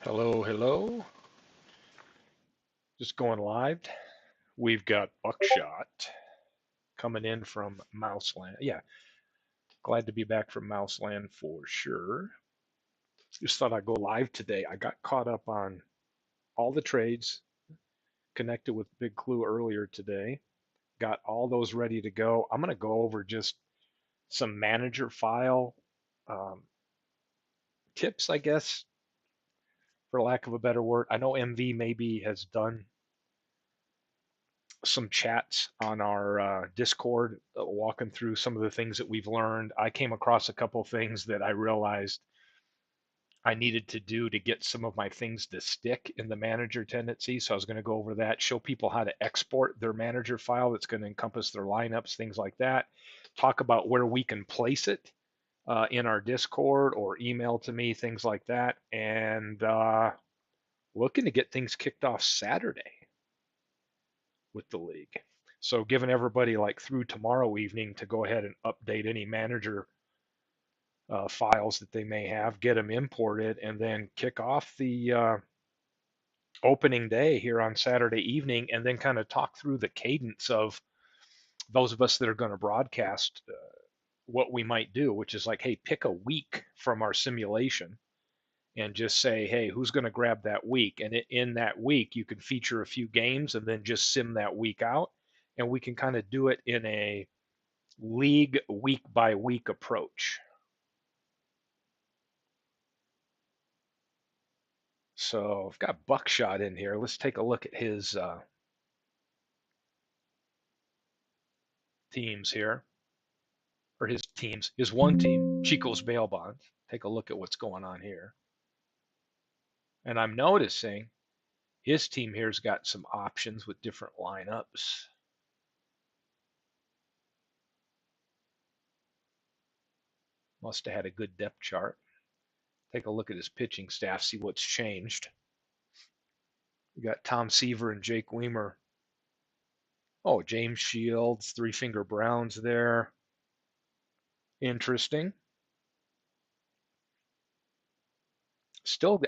Hello, hello. Just going live. We've got Buckshot coming in from Mouseland. Yeah, glad to be back from Mouseland for sure. Just thought I'd go live today. I got caught up on all the trades, connected with Big Clue earlier today. Got all those ready to go. I'm going to go over just some manager file um, tips, I guess, for lack of a better word. I know MV maybe has done some chats on our Discord, walking through some of the things that we've learned. I came across a couple things that I realized I needed to do to get some of my things to stick in the manager tendency. So I was going to go over that, show people how to export their manager file that's going to encompass their lineups, things like that. Talk about where we can place it in our Discord or email to me, things like that. And looking to get things kicked off Saturday with the league. So giving everybody like through tomorrow evening to go ahead and update any manager files that they may have, get them imported, and then kick off the opening day here on Saturday evening, and then kind of talk through the cadence of those of us that are going to broadcast what we might do, which is like, hey, pick a week from our simulation and just say, hey, who's going to grab that week? And in that week, you can feature a few games and then just sim that week out. And we can kind of do it in a league week by week approach. So I've got Buckshot in here. Let's take a look at his teams here, or his teams, his one team, Chico's Bail Bonds. Take a look at what's going on here. And I'm noticing his team here's got some options with different lineups. Must have had a good depth chart. Take a look at his pitching staff, see what's changed. We got Tom Seaver and Jake Weimer. Oh, James Shields, Three Finger Browns there. Interesting. Still,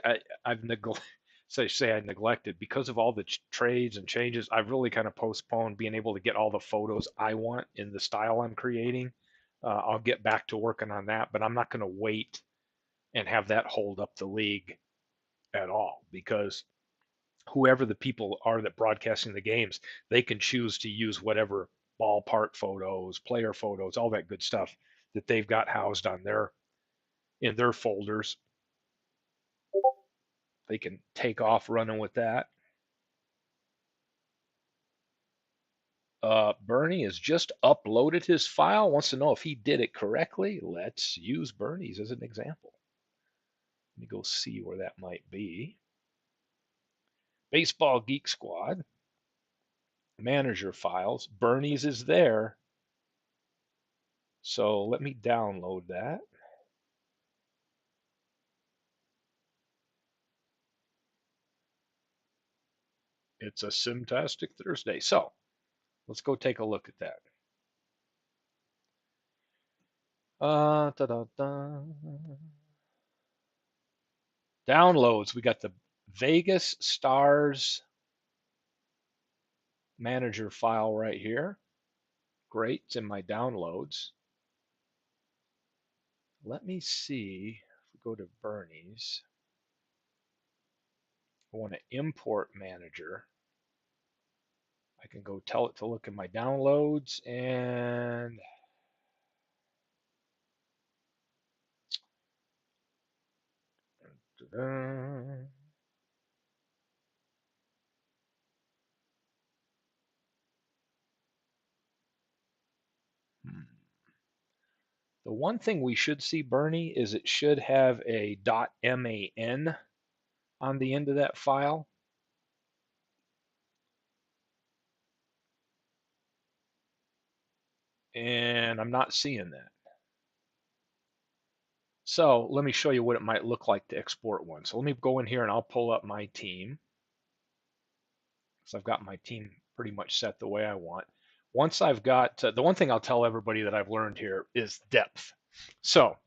I've neglected. Say I neglected because of all the trades and changes. I've really kind of postponed being able to get all the photos I want in the style I'm creating. I'll get back to working on that, but I'm not going to wait and have that hold up the league at all because whoever the people are that broadcasting the games, they can choose to use whatever ballpark photos, player photos, all that good stuff that they've got housed on their in their folders. They can take off running with that. Bernie has just uploaded his file, wants to know if he did it correctly. Let's use Bernie's as an example. Let me go see where that might be. Baseball Geek Squad, manager files. Bernie's is there. So let me download that. It's a Simtastic Thursday. So let's go take a look at that. Da, da, da. Downloads. We got the Vegas Stars manager file right here. Great. It's in my downloads. Let me see if we go to Bernie's. I want to import manager. I can go tell it to look in my downloads and the one thing we should see, Bernie, is it should have a .man on the end of that file. And I'm not seeing that. So let me show you what it might look like to export one. So let me go in here and I'll pull up my team. So I've got my team pretty much set the way I want. Once I've got, the one thing I'll tell everybody that I've learned here is depth. So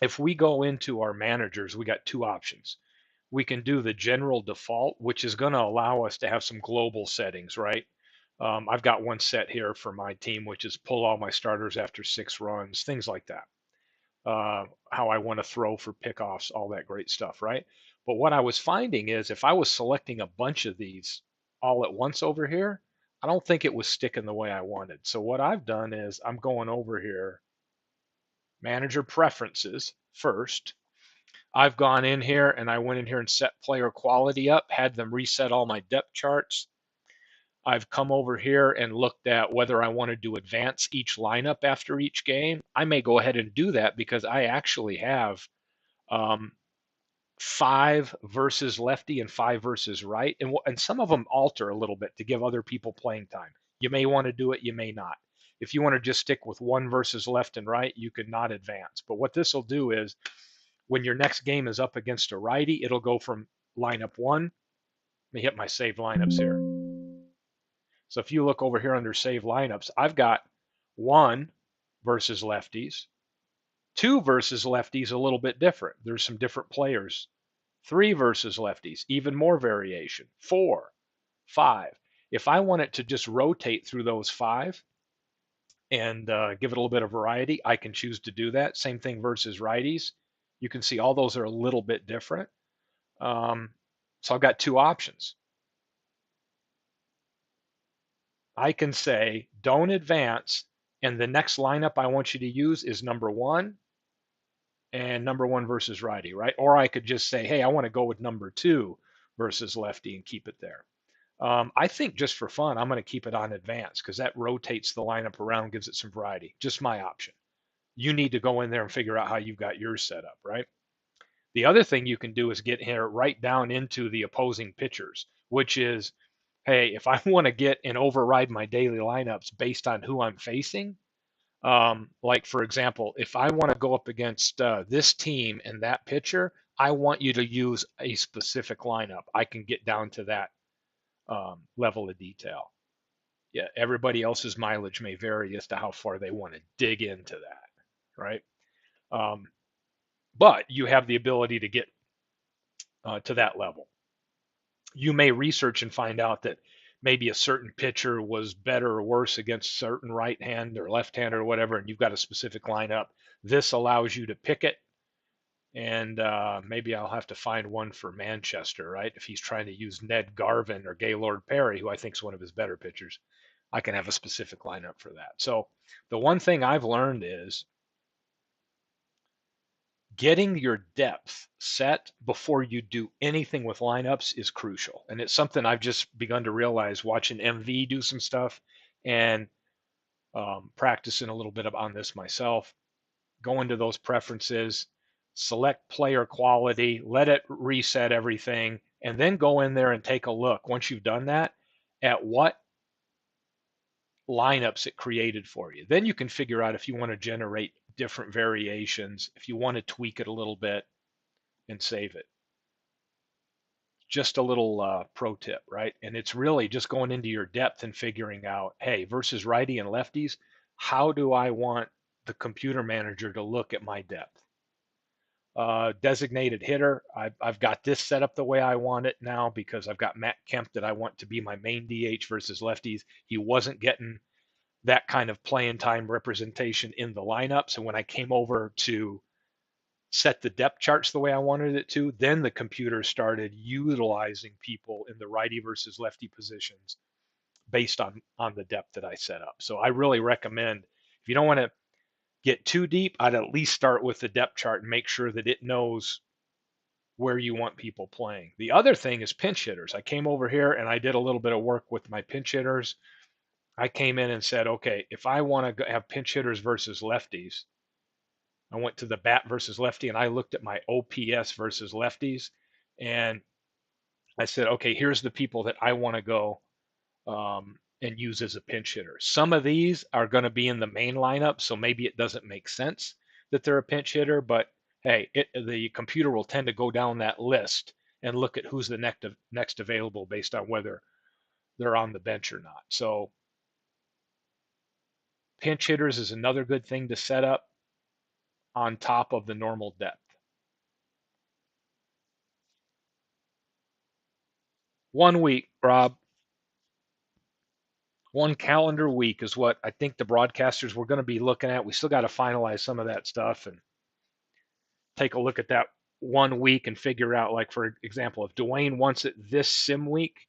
if we go into our managers, we got two options. we can do the general default, which is going to allow us to have some global settings, right? I've got one set here for my team, which is pull all my starters after 6 runs, things like that. How I want to throw for pickoffs, all that great stuff, right? But what I was finding is if I was selecting a bunch of these all at once over here, I don't think it was sticking the way I wanted. So what I've done is I'm going over here, manager preferences first. I've gone in here and I went in here and set player quality up, had them reset all my depth charts. I've come over here and looked at whether I wanted to advance each lineup after each game. I may go ahead and do that because I actually have um, 5 versus lefty and 5 versus right, and some of them alter a little bit to give other people playing time. You may want to do it, you may not. If you want to just stick with 1 versus left and right, you could not advance. But what this will do is when your next game is up against a righty, it'll go from lineup one. Let me hit my saved lineups here. So if you look over here under save lineups, I've got 1 versus lefties, 2 versus lefties, a little bit different. There's some different players. 3 versus lefties, even more variation. 4, 5. If I want it to just rotate through those 5 and give it a little bit of variety, I can choose to do that. Same thing versus righties. You can see all those are a little bit different. So I've got 2 options. I can say, don't advance, and the next lineup I want you to use is number 1 and number 1 versus righty, right? Or I could just say, hey, I want to go with number 2 versus lefty and keep it there. I think just for fun, I'm going to keep it on advance because that rotates the lineup around, gives it some variety. Just my option. You need to go in there and figure out how you've got yours set up, right? The other thing you can do is get here right down into the opposing pitchers, which is, hey, if I want to get and override my daily lineups based on who I'm facing, like for example, if I want to go up against this team and that pitcher, I want you to use a specific lineup. I can get down to that level of detail. Yeah, everybody else's mileage may vary as to how far they want to dig into that, right? Um, but you have the ability to get to that level. You may research and find out that maybe a certain pitcher was better or worse against certain right hand or left hand or whatever, and you've got a specific lineup. This allows you to pick it, and maybe I'll have to find one for Manchester, right? If he's trying to use Ned Garvin or Gaylord Perry, who I think is one of his better pitchers, I can have a specific lineup for that. So the one thing I've learned is getting your depth set before you do anything with lineups is crucial. And it's something I've just begun to realize watching MV do some stuff and practicing a little bit on this myself. Go into those preferences, select player quality, let it reset everything, and then go in there and take a look once you've done that at what lineups it created for you. Then you can figure out if you want to generate different variations, if you want to tweak it a little bit and save it. Just a little pro tip, right? And it's really just going into your depth and figuring out, hey, versus righty and lefties, how do I want the computer manager to look at my depth? Designated hitter, I've got this set up the way I want it now because I've got Matt Kemp that I want to be my main DH versus lefties. He wasn't getting that kind of playing time representation in the lineups. And when I came over to set the depth charts the way I wanted it to, then the computer started utilizing people in the righty versus lefty positions based on the depth that I set up. So I really recommend if you don't want to get too deep, I'd at least start with the depth chart and make sure that it knows where you want people playing. The other thing is pinch hitters. I came over here and I did a little bit of work with my pinch hitters. I came in and said, okay, if I want to have pinch hitters versus lefties, I went to the bat versus lefty and I looked at my OPS versus lefties and I said, okay, here's the people that I want to go and use as a pinch hitter. Some of these are going to be in the main lineup, so maybe it doesn't make sense that they're a pinch hitter, but hey, the computer will tend to go down that list and look at who's the next available based on whether they're on the bench or not. So pinch hitters is another good thing to set up on top of the normal depth. 1 week, Rob. One calendar week is what I think the broadcasters we're going to be looking at. We still got to finalize some of that stuff and take a look at that 1 week and figure out, like, for example, if Dwayne wants it this sim week,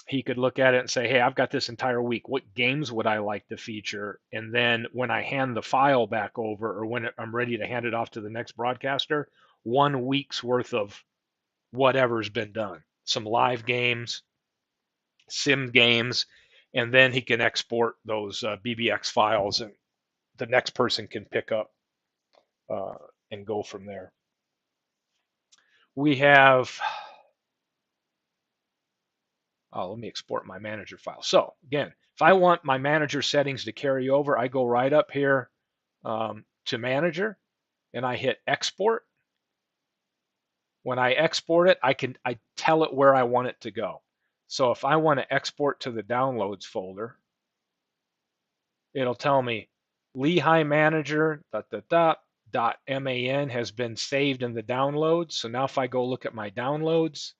he could look at it and say, hey, I've got this entire week. What games would I like to feature? And then when I hand the file back over, or when I'm ready to hand it off to the next broadcaster, 1 week's worth of whatever's been done. Some live games, sim games, and then he can export those BBX files, and the next person can pick up uh, and go from there. We have, oh, let me export my manager file. So again, if I want my manager settings to carry over, I go right up here to manager and I hit export. When I export it, I tell it where I want it to go. So if I want to export to the downloads folder, it'll tell me Lehigh Manager .man has been saved in the downloads. So now if I go look at my downloads,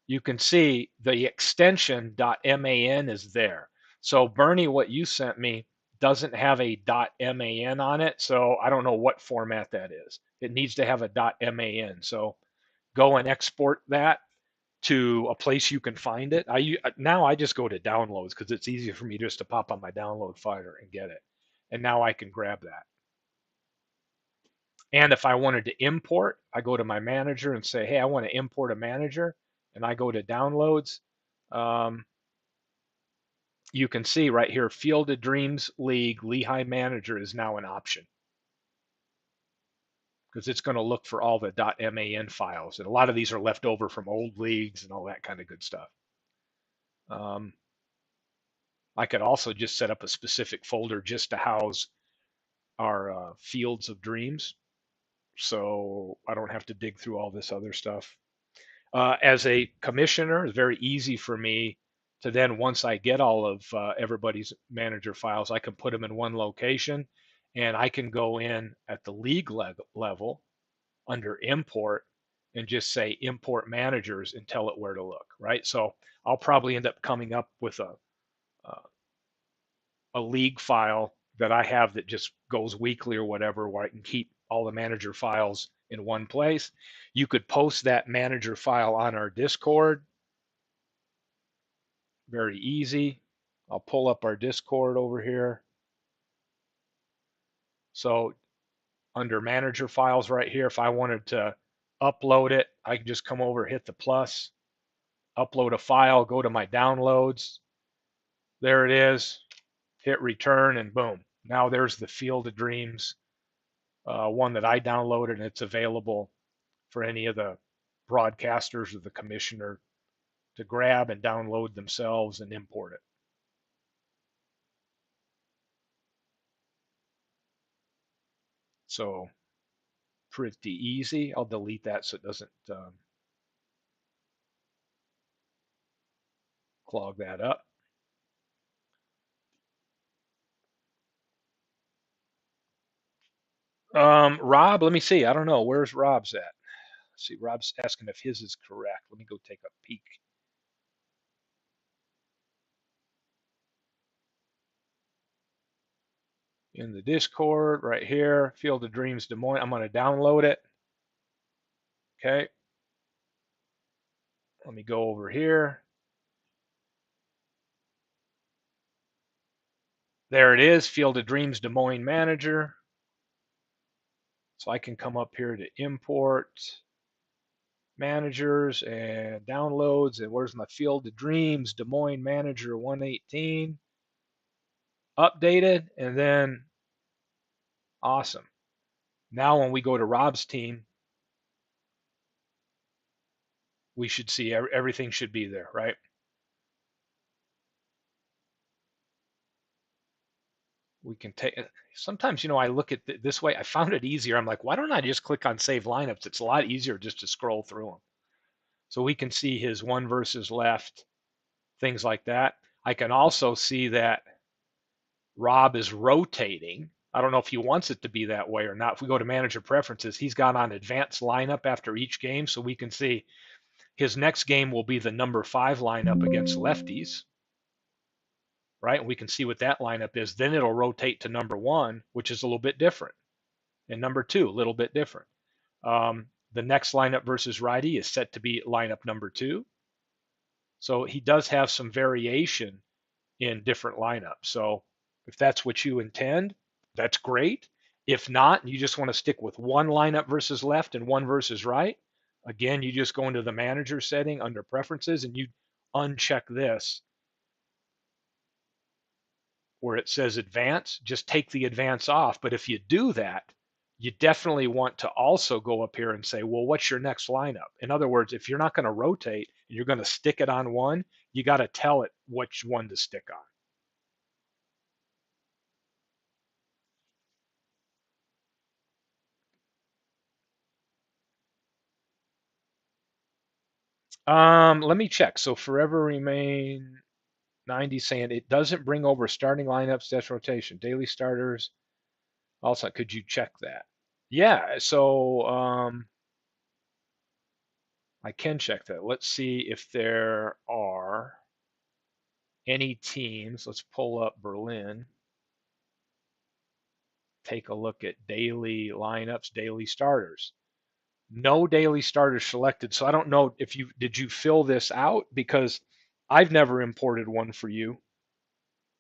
you can see the extension .man is there. So Bernie, what you sent me doesn't have a .man on it, so I don't know what format that is. It needs to have a .man. So go and export that to a place you can find it. Now I just go to downloads because it's easier for me just to pop on my download folder and get it. And now I can grab that. And if I wanted to import, I go to my manager and say, hey, I want to import a manager, and I go to downloads. Um, you can see right here, Field of Dreams League Lehigh Manager is now an option because it's going to look for all the .man files. And a lot of these are left over from old leagues and all that kind of good stuff. I could also just set up a specific folder just to house our Fields of Dreams, so I don't have to dig through all this other stuff. As a commissioner, it's very easy for me to then, once I get all of everybody's manager files, I can put them in one location, and I can go in at the league level under import and just say import managers and tell it where to look, right? So I'll probably end up coming up with a league file that I have that just goes weekly or whatever, where I can keep all the manager files in one place. You could post that manager file on our Discord. Very easy. I'll pull up our Discord over here. So under manager files right here, if I wanted to upload it, I can just come over, hit the plus, upload a file, go to my downloads. There it is. Hit return, and boom. Now there's the Field of Dreams one that I downloaded, and it's available for any of the broadcasters or the commissioner to grab and download themselves and import it. So pretty easy. I'll delete that so it doesn't clog that up. Rob, let me see. I don't know. Where's Rob's at? Let's see, Rob's asking if his is correct. Let me go take a peek. In the Discord right here, Field of Dreams Des Moines. I'm going to download it. Okay. Let me go over here. There it is, Field of Dreams Des Moines Manager. So I can come up here to import managers and downloads, and where's my Field of Dreams Des Moines Manager 118 updated, and then awesome. Now when we go to Rob's team, we should see everything should be there, right? We can take, sometimes, I look at this way. I found it easier. I'm like, why don't I just click on save lineups? It's a lot easier just to scroll through them. So we can see his one versus left, things like that. I can also see that Rob is rotating. I don't know if he wants it to be that way or not. If we go to manager preferences, he's got on advanced lineup after each game, so we can see His next game will be the number 5 lineup against lefties, right? And we can see what that lineup is. Then it'll rotate to number 1, which is a little bit different, and number 2, a little bit different. The next lineup versus righty is set to be lineup number 2. So he does have some variation in different lineups. So if that's what you intend, that's great. If not, and you just want to stick with one lineup versus left and one versus right, again, you just go into the manager setting under preferences and you uncheck this where it says advance, just take the advance off. But if you do that, you definitely want to also go up here and say, well, what's your next lineup? In other words, if you're not going to rotate and you're going to stick it on one, you got to tell it which one to stick on. Let me check. So forever remain 90 saying it doesn't bring over starting lineups, dash rotation, daily starters. Also, could you check that? Yeah, so I can check that. Let's see if there are any teams. Let's pull up Berlin. Take a look at daily lineups, daily starters. No daily starters selected. So I don't know if you fill this out because I've never imported one for you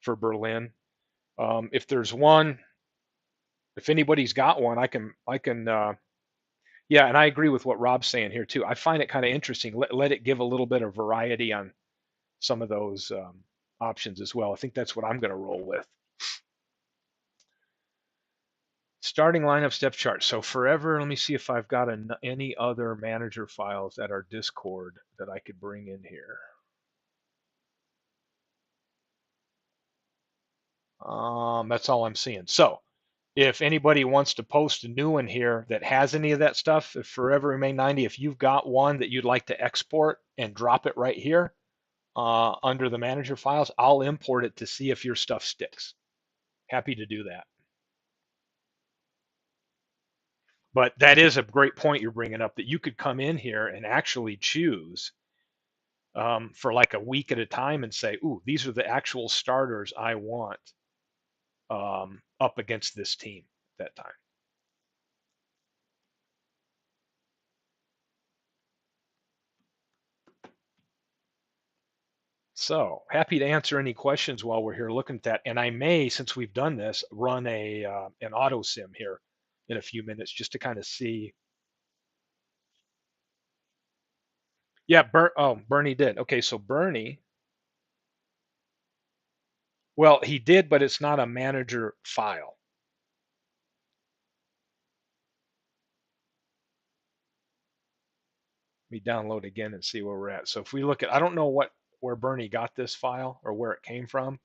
for Berlin. If there's one, if anybody's got one, I can. Yeah, and I agree with what Rob's saying here too. I find it kind of interesting. Let it give a little bit of variety on some of those options as well. I think that's what I'm going to roll with. Starting lineup step chart. So forever, let me see if I've got any other manager files at our Discord that I could bring in here. That's all I'm seeing. So if anybody wants to post a new one here that has any of that stuff, if forever remain 90, if you've got one that you'd like to export and drop it right here under the manager files, I'll import it to see if your stuff sticks. Happy to do that. But that is a great point you're bringing up that you could come in here and actually choose for like a week at a time and say, ooh, these are the actual starters I want up against this team at that time. So happy to answer any questions while we're here looking at that. And I may, since we've done this, run an auto sim here in a few minutes just to kind of see. Yeah, Bernie did. Okay, so Bernie, well, he did, but it's not a manager file. Let me download again and see where we're at. So if we look at, I don't know where Bernie got this file or where it came from,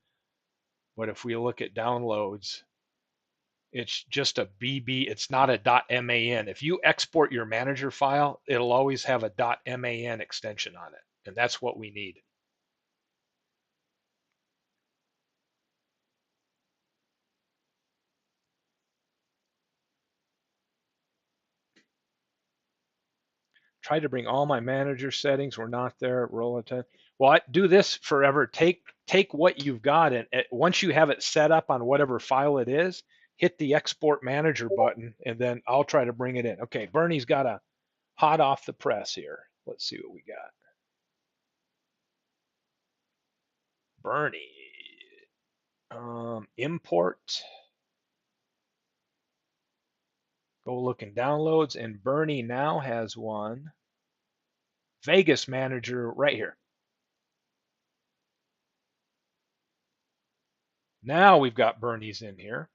but if we look at downloads, it's just a BB. It's not a .man. If you export your manager file, it'll always have a .man extension on it, and that's what we need. Tried to bring all my manager settings. We're not there. Roll it. Well, do this forever. Take what you've got, and once you have it set up on whatever file it is, hit the export manager button, and then I'll try to bring it in. Okay, Bernie's got a hot off the press here. Let's see what we got. Bernie, import. Go look in downloads, and Bernie now has one. Vegas manager right here. Now we've got Bernie's in here.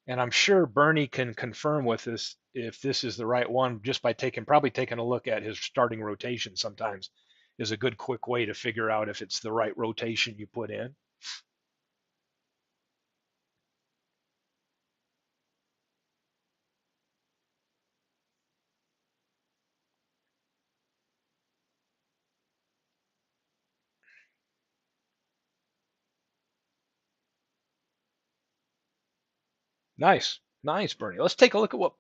And I'm sure Bernie can confirm with us if this is the right one just by probably taking a look at his starting rotation sometimes is a good quick way to figure out if it's the right rotation you put in. Nice. Nice, Bernie. Let's take a look at what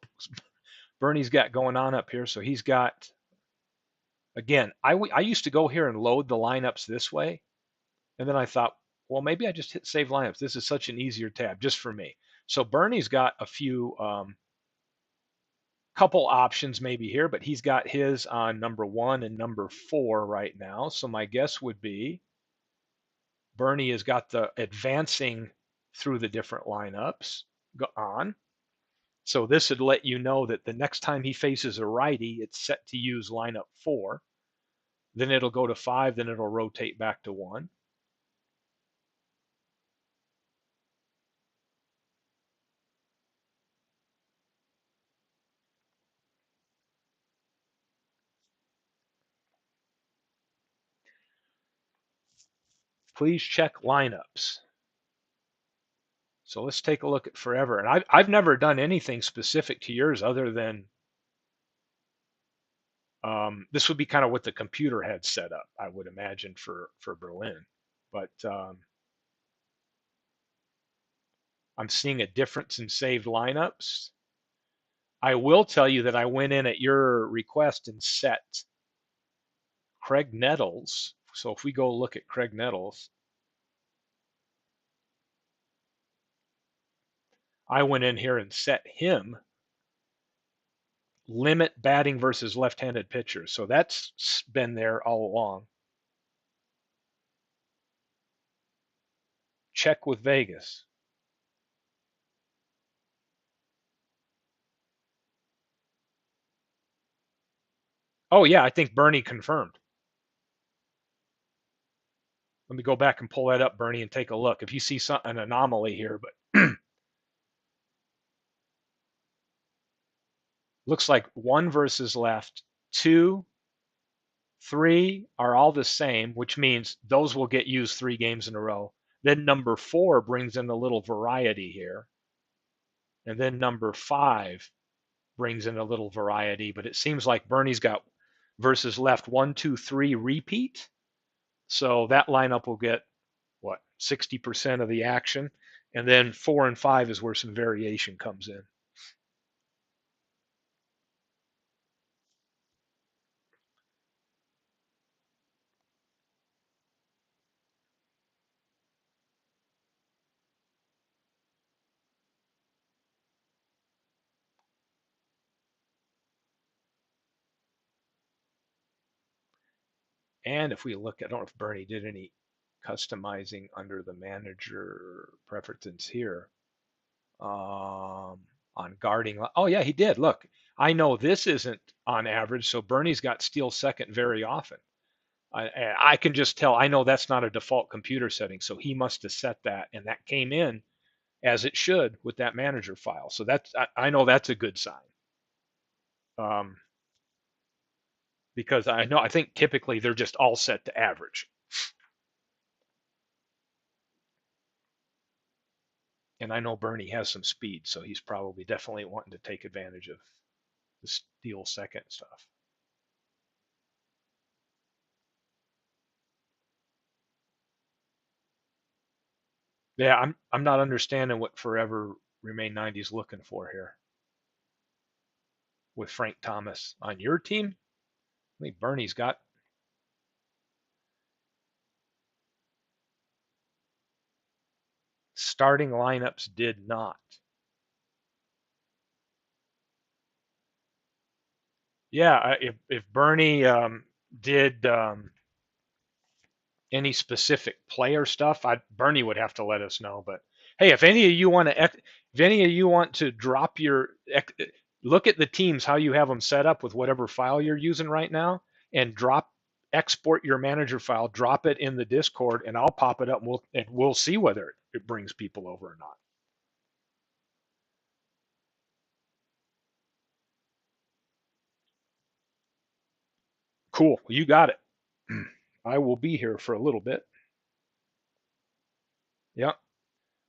Bernie's got going on up here. So he's got Again, I used to go here and load the lineups this way, and then I thought, well, maybe I just hit save lineups. This is such an easier tab just for me. So Bernie's got a few couple options maybe here, but he's got his on number 1 and number 4 right now. So my guess would be Bernie has got the advancing through the different lineups on. So this would let you know that the next time he faces a righty, it's set to use lineup 4. Then it'll go to 5, then it'll rotate back to 1. Please check lineups. So let's take a look at forever. And I've never done anything specific to yours other than this would be kind of what the computer had set up, I would imagine, for Berlin. But I'm seeing a difference in saved lineups. I will tell you that I went in at your request and set Craig Nettles. So if we go look at Craig Nettles, I went in here and set him limit batting versus left-handed pitchers. So that's been there all along. Check with Vegas. Oh yeah, I think Bernie confirmed. Let me go back and pull that up, Bernie, and take a look. If you see an anomaly here, but looks like 1 versus left, 2, 3 are all the same, which means those will get used 3 games in a row. Then number 4 brings in a little variety here. And then number 5 brings in a little variety, but it seems like Bernie's got versus left 1, 2, 3 repeat. So that lineup will get what 60% of the action, and then 4 and 5 is where some variation comes in. And if we look, I don't know if Bernie did any customizing under the manager preferences here on guarding. Oh yeah, he did. Look, I know this isn't on average, so Bernie's got steal second very often. I can just tell. I know that's not a default computer setting, so he must have set that, and that came in as it should with that manager file. So that's I know that's a good sign. Um, because I think typically they're just all set to average. And I know Bernie has some speed, so he's probably definitely wanting to take advantage of the steal second stuff. Yeah, I'm not understanding what Forever Remain 90 is looking for here with Frank Thomas on your team. I think Bernie's got starting lineups did not. Yeah, if Bernie did any specific player stuff, Bernie would have to let us know. But hey, if any of you want to, if any of you want to drop your, look at the teams how you have them set up with whatever file you're using right now, and export your manager file, drop it in the Discord, and I'll pop it up, and we'll see whether it brings people over or not. Cool, you got it. I will be here for a little bit. Yeah.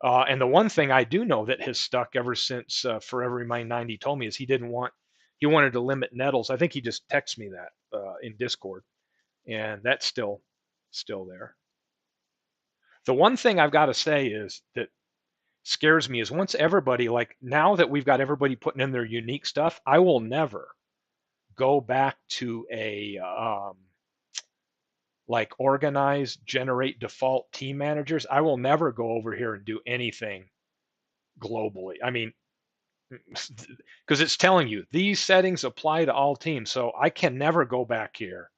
And the one thing I do know that has stuck ever since Forever Remind 90 told me is he wanted to limit nettles. I think he just texted me that in Discord, and that's still there. The one thing I've got to say is that scares me is once everybody, like now that we've got everybody putting in their unique stuff, I will never go back to a like organize, generate default team managers. I will never go over here and do anything globally. I mean, because it's telling you these settings apply to all teams. So I can never go back here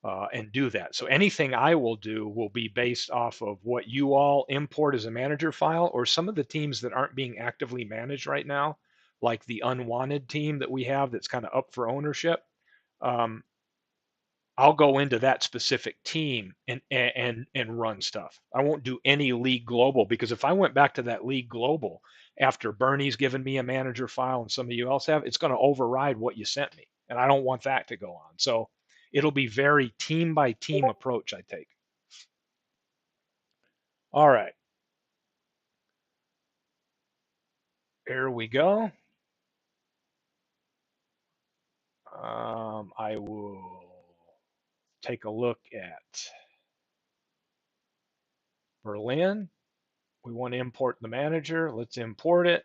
and do that. So anything I will do will be based off of what you all import as a manager file, or some of the teams that aren't being actively managed right now, like the unwanted team that we have that's kind of up for ownership. Um, I'll go into that specific team and run stuff. I won't do any league global, because if I went back to that league global after Bernie's given me a manager file and some of you else have, it's going to override what you sent me, and I don't want that to go on. So it'll be very team by team approach I take. All right, here we go. I will take a look at Berlin. We want to import the manager. Let's import it.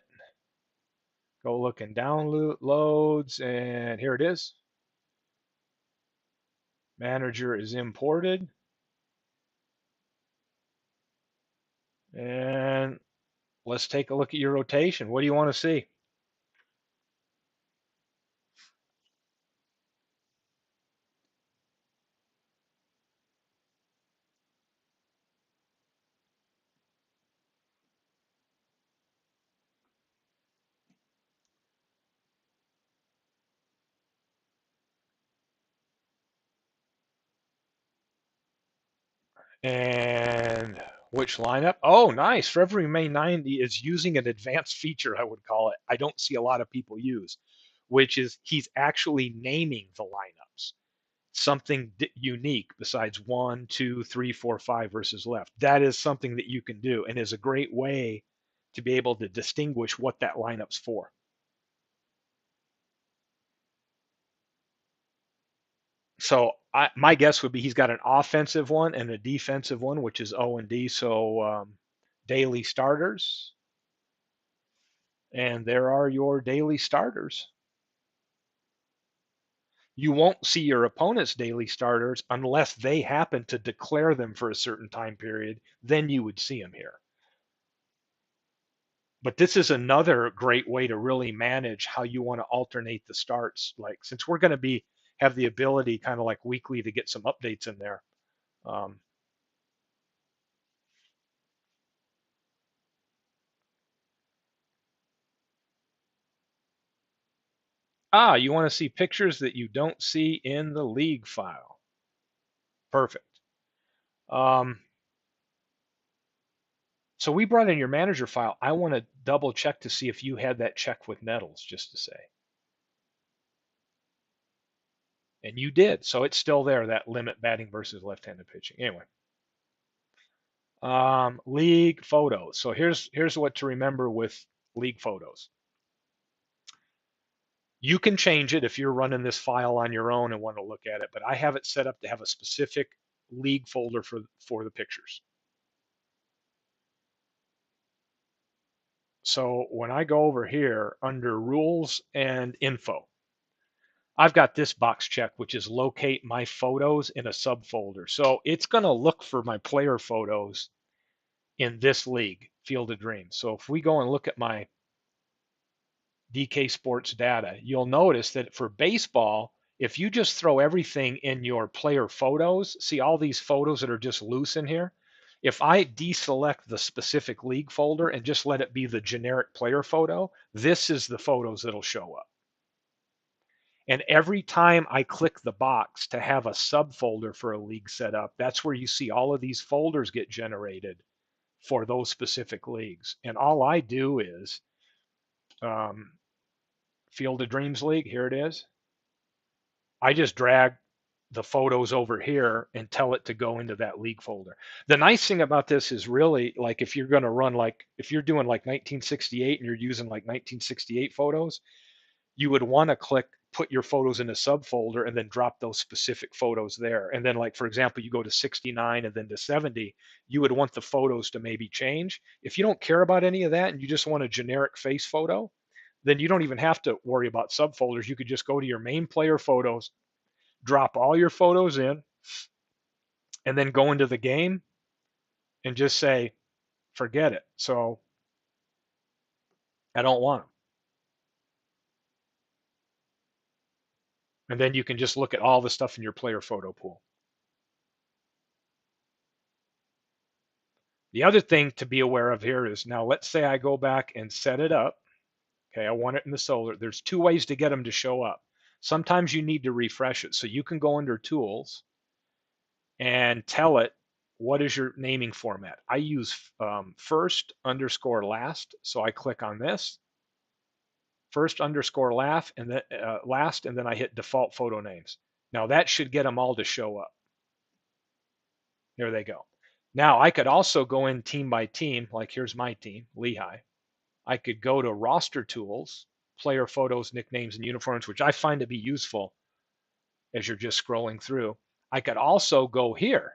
Go look in downloads, and here it is. Manager is imported. And let's take a look at your rotation. What do you want to see? And which lineup? Oh, nice. Forever Remain 90 is using an advanced feature, I would call it. I don't see a lot of people use, which is he's actually naming the lineups. Something unique besides 1, 2, 3, 4, 5 versus left. That is something that you can do, and is a great way to be able to distinguish what that lineup's for. So my guess would be he's got an offensive one and a defensive one, which is O and D. So daily starters, and there are your daily starters. You won't see your opponent's daily starters unless they happen to declare them for a certain time period. Then you would see them here. But this is another great way to really manage how you want to alternate the starts. Like, since we're going to be have the ability kind of like weekly to get some updates in there. Um, you want to see pictures that you don't see in the league file. Perfect. Um, so we brought in your manager file. I want to double check to see if you had that check with Nettles, just to say. And you did. So it's still there, that limit batting versus left-handed pitching. Anyway, league photos. So here's what to remember with league photos. You can change it if you're running this file on your own and want to look at it, but I have it set up to have a specific league folder for the pictures. So when I go over here under rules and info, I've got this box checked, which is locate my photos in a subfolder. So it's going to look for my player photos in this league, Field of Dreams. So if we go and look at my DK Sports data, you'll notice that for baseball, if you just throw everything in your player photos, see all these photos that are just loose in here? If I deselect the specific league folder and just let it be the generic player photo, this is the photos that'll show up. And every time I click the box to have a subfolder for a league set up, that's where you see all of these folders get generated for those specific leagues. And all I do is um, Field of Dreams League, here it is. I just drag the photos over here and tell it to go into that league folder. The nice thing about this is really, like, if you're going to run, like, if you're doing like 1968 and you're using like 1968 photos, you would want to click put your photos in a subfolder and then drop those specific photos there. And then, like, for example, you go to 69 and then to 70, you would want the photos to maybe change. If you don't care about any of that and you just want a generic face photo, then you don't even have to worry about subfolders. You could just go to your main player photos, drop all your photos in, and then go into the game and just say, forget it. So I don't want them. And then you can just look at all the stuff in your player photo pool. The other thing to be aware of here is, now let's say I go back and set it up. Okay, I want it in the solar. There's two ways to get them to show up. Sometimes you need to refresh it. So you can go under tools and tell it what is your naming format. I use first underscore last. So I click on this, first underscore last, and then I hit default photo names. Now that should get them all to show up. There they go. Now I could also go in team by team, like here's my team, Lehigh. I could go to roster tools, player photos, nicknames, and uniforms, which I find to be useful as you're just scrolling through. I could also go here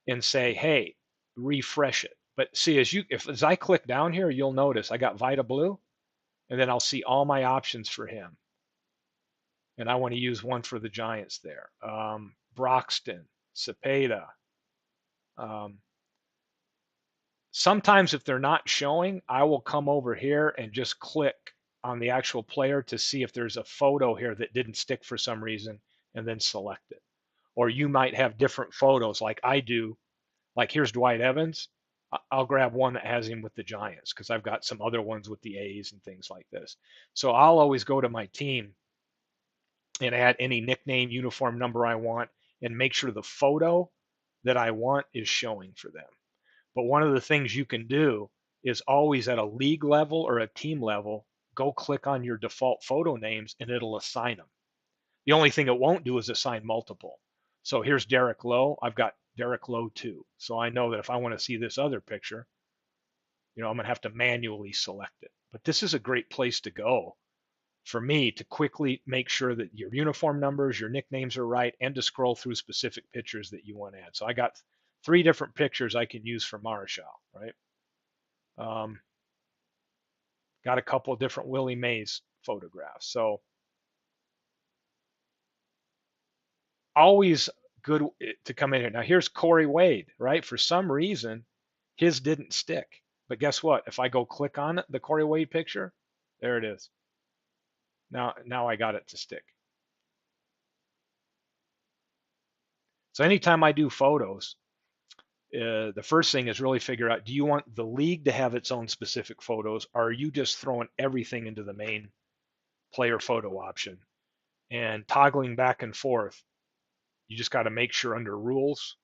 and say, hey, refresh it. But see, as I click down here, you'll notice I got Vita Blue, and then I'll see all my options for him. And I want to use one for the Giants there. Broxton, Cepeda. Sometimes if they're not showing, I will come over here and just click on the actual player to see if there's a photo here that didn't stick for some reason, and then select it. Or you might have different photos like I do. Like here's Dwight Evans. I'll grab one that has him with the Giants because I've got some other ones with the A's and things like this. So I'll always go to my team and add any nickname, uniform number I want, and make sure the photo that I want is showing for them. But one of the things you can do is always at a league level or a team level, go click on your default photo names and it'll assign them. The only thing it won't do is assign multiple. So here's Derek Lowe. I've got Derek Lowe 2. So I know that if I want to see this other picture, I'm going to have to manually select it. But this is a great place to go for me to quickly make sure that your uniform numbers, your nicknames are right, and to scroll through specific pictures that you want to add. So I got 3 different pictures I can use for Marshall, right? Got a couple of different Willie Mays photographs. So always good to come in here. Now here's Corey Wade, right? For some reason, his didn't stick. But guess what? If I go click on it, the Corey Wade picture, there it is. Now I got it to stick. So anytime I do photos, the first thing is really figure out, do you want the league to have its own specific photos, or are you just throwing everything into the main player photo option and toggling back and forth? You just got to make sure under rules,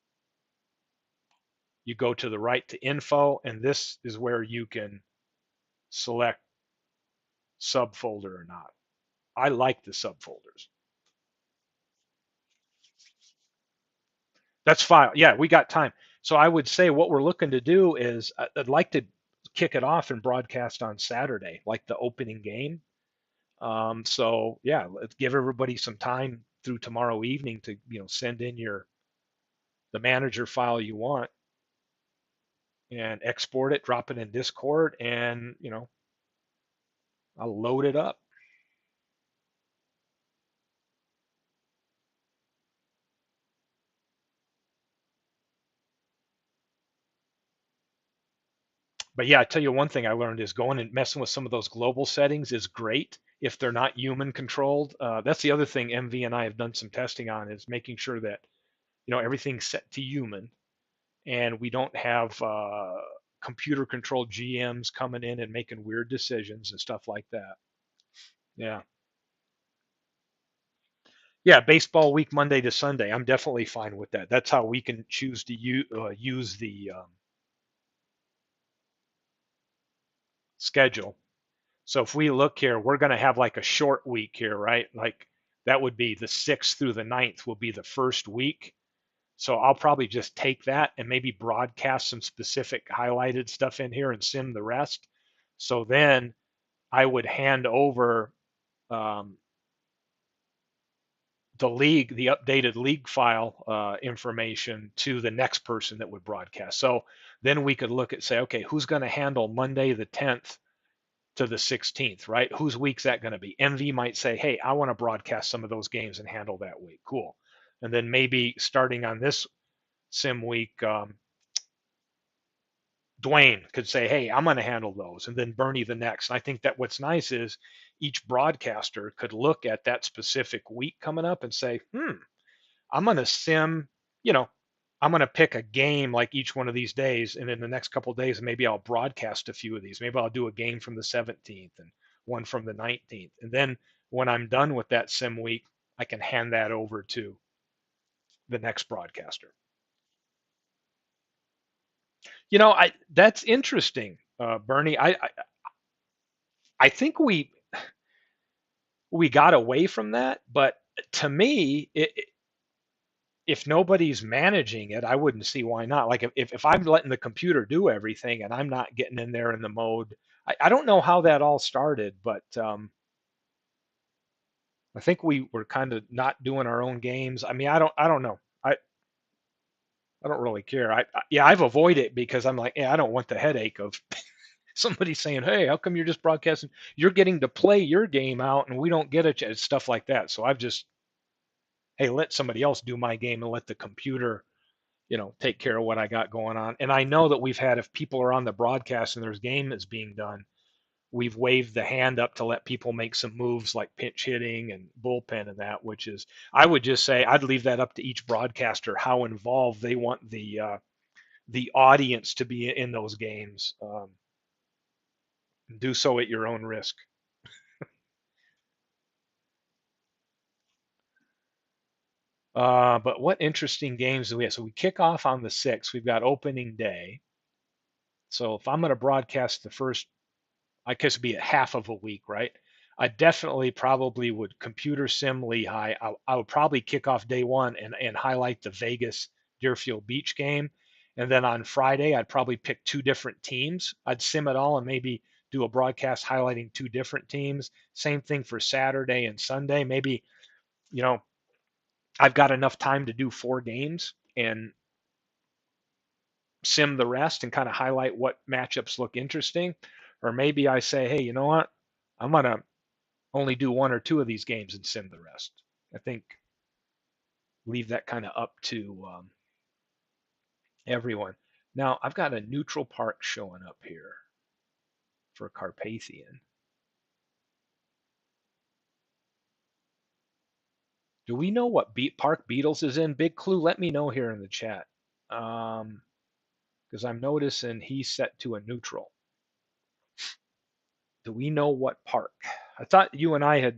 you go to the right to info, and this is where you can select subfolder or not. I like the subfolders. That's file. Yeah, we got time. So I would say what we're looking to do is I'd like to kick it off and broadcast on Saturday, like the opening game. So yeah, let's give everybody some time through tomorrow evening to send in the manager file you want and export it, drop it in Discord, and I'll load it up. But yeah, I tell you one thing I learned is going and messing with some of those global settings is great if they're not human controlled. That's the other thing MV and I have done some testing on, is making sure that everything's set to human and we don't have computer controlled GMs coming in and making weird decisions and stuff like that. Yeah. Yeah, baseball week Monday to Sunday. I'm definitely fine with that. That's how we can choose to use the schedule. So if we look here, we're going to have like a short week here, right? Like that would be the 6th through the 9th will be the first week. So I'll probably just take that and maybe broadcast some specific highlighted stuff in here and sim the rest. So then I would hand over the updated league file information to the next person that would broadcast. So then we could look at, say, okay, who's going to handle Monday the 10th to the 16th, right? Whose week's that going to be? MV might say, hey, I want to broadcast some of those games and handle that week. Cool. And then maybe starting on this sim week, Dwayne could say, hey, I'm going to handle those. And then Bernie the next. And I think that what's nice is each broadcaster could look at that specific week coming up and say, I'm going to sim, you know, I'm going to pick a game like each one of these days. And in the next couple of days, maybe I'll broadcast a few of these. Maybe I'll do a game from the 17th and one from the 19th. And then when I'm done with that sim week, I can hand that over to the next broadcaster. That's interesting, Bernie. I think we got away from that, but to me, if nobody's managing it, I wouldn't see why not. Like if I'm letting the computer do everything and I'm not getting in there in the mode, I don't know how that all started, but I think we were kind of not doing our own games. I mean, I don't know. I don't really care. Yeah, I've avoided it because I'm like, yeah, I don't want the headache of somebody saying, hey, how come you're just broadcasting? You're getting to play your game out and we don't get it, stuff like that. So I've just, hey, let somebody else do my game and let the computer take care of what I got going on. And I know that we've had, if people are on the broadcast and there's game that's being done, we've waved the hand up to let people make some moves like pinch hitting and bullpen and that, which is, I would just say I'd leave that up to each broadcaster how involved they want the audience to be in those games. Do so at your own risk. But what interesting games do we have? So we kick off on the 6th. We've got opening day. So if I'm going to broadcast the first, I guess it'd be a half of a week, right? I definitely probably would computer sim Lehigh. I would probably kick off day one and highlight the Vegas Deerfield Beach game. And then on Friday, I'd probably pick two different teams. I'd sim it all and maybe do a broadcast highlighting two different teams. Same thing for Saturday and Sunday. Maybe, you know, I've got enough time to do four games and sim the rest and kind of highlight what matchups look interesting. Or maybe I say, hey, you know what? I'm going to only do one or two of these games and sim the rest. I think leave that kind of up to everyone. Now, I've got a neutral park showing up here for Carpathian. Do we know what park Beatles is in? Big clue, let me know here in the chat. Because I'm noticing he's set to a neutral. Do we know what park? I thought you and I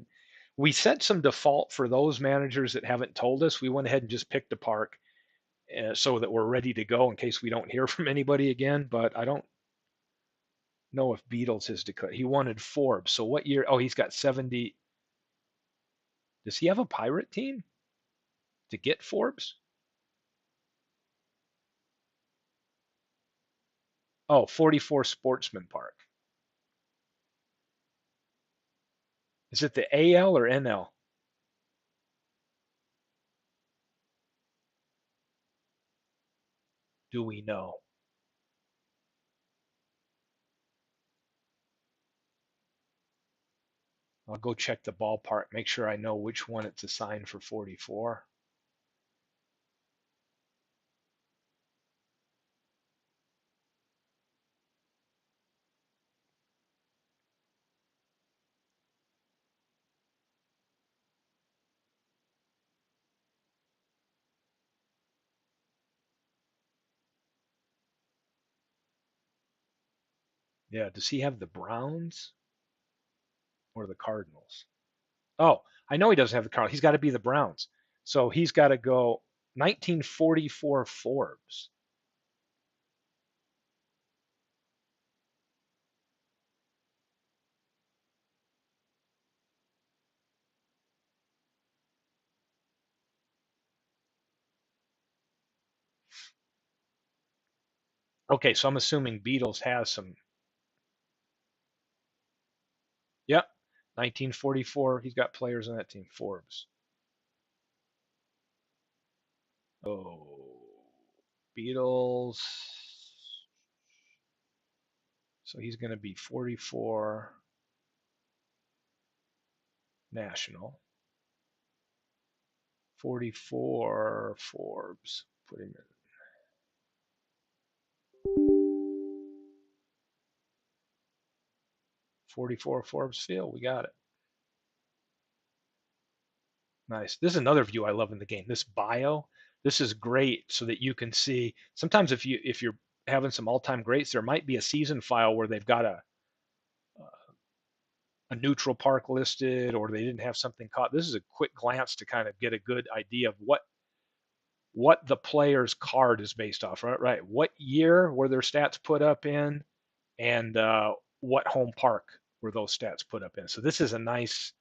we set some default for those managers that haven't told us. We went ahead and just picked a park so that we're ready to go in case we don't hear from anybody again. But I don't know if Beatles is declared. He wanted Forbes. So what year? Oh, he's got 70. Does he have a pirate team to get Forbes? Oh, 44 Sportsman Park. Is it the AL or NL? Do we know? I'll go check the ballpark, make sure I know which one it's assigned for 44. Yeah, does he have the Browns or the Cardinals? Oh, I know he doesn't have the Cardinals. He's got to be the Browns. So he's got to go 1944 Forbes. Okay, so I'm assuming Beatles has some. Yep, 1944. He's got players on that team. Forbes. Oh, Beatles. So he's going to be 44. National. 44 Forbes. Put him in. 44 Forbes Field. We got it. Nice. This is another view I love in the game. This bio. This is great so that you can see. Sometimes if you're having some all-time greats, there might be a season file where they've got a neutral park listed or they didn't have something caught. This is a quick glance to kind of get a good idea of what the player's card is based off, right? Right. What year were their stats put up in, and what home park were those stats put up in? So this is a nice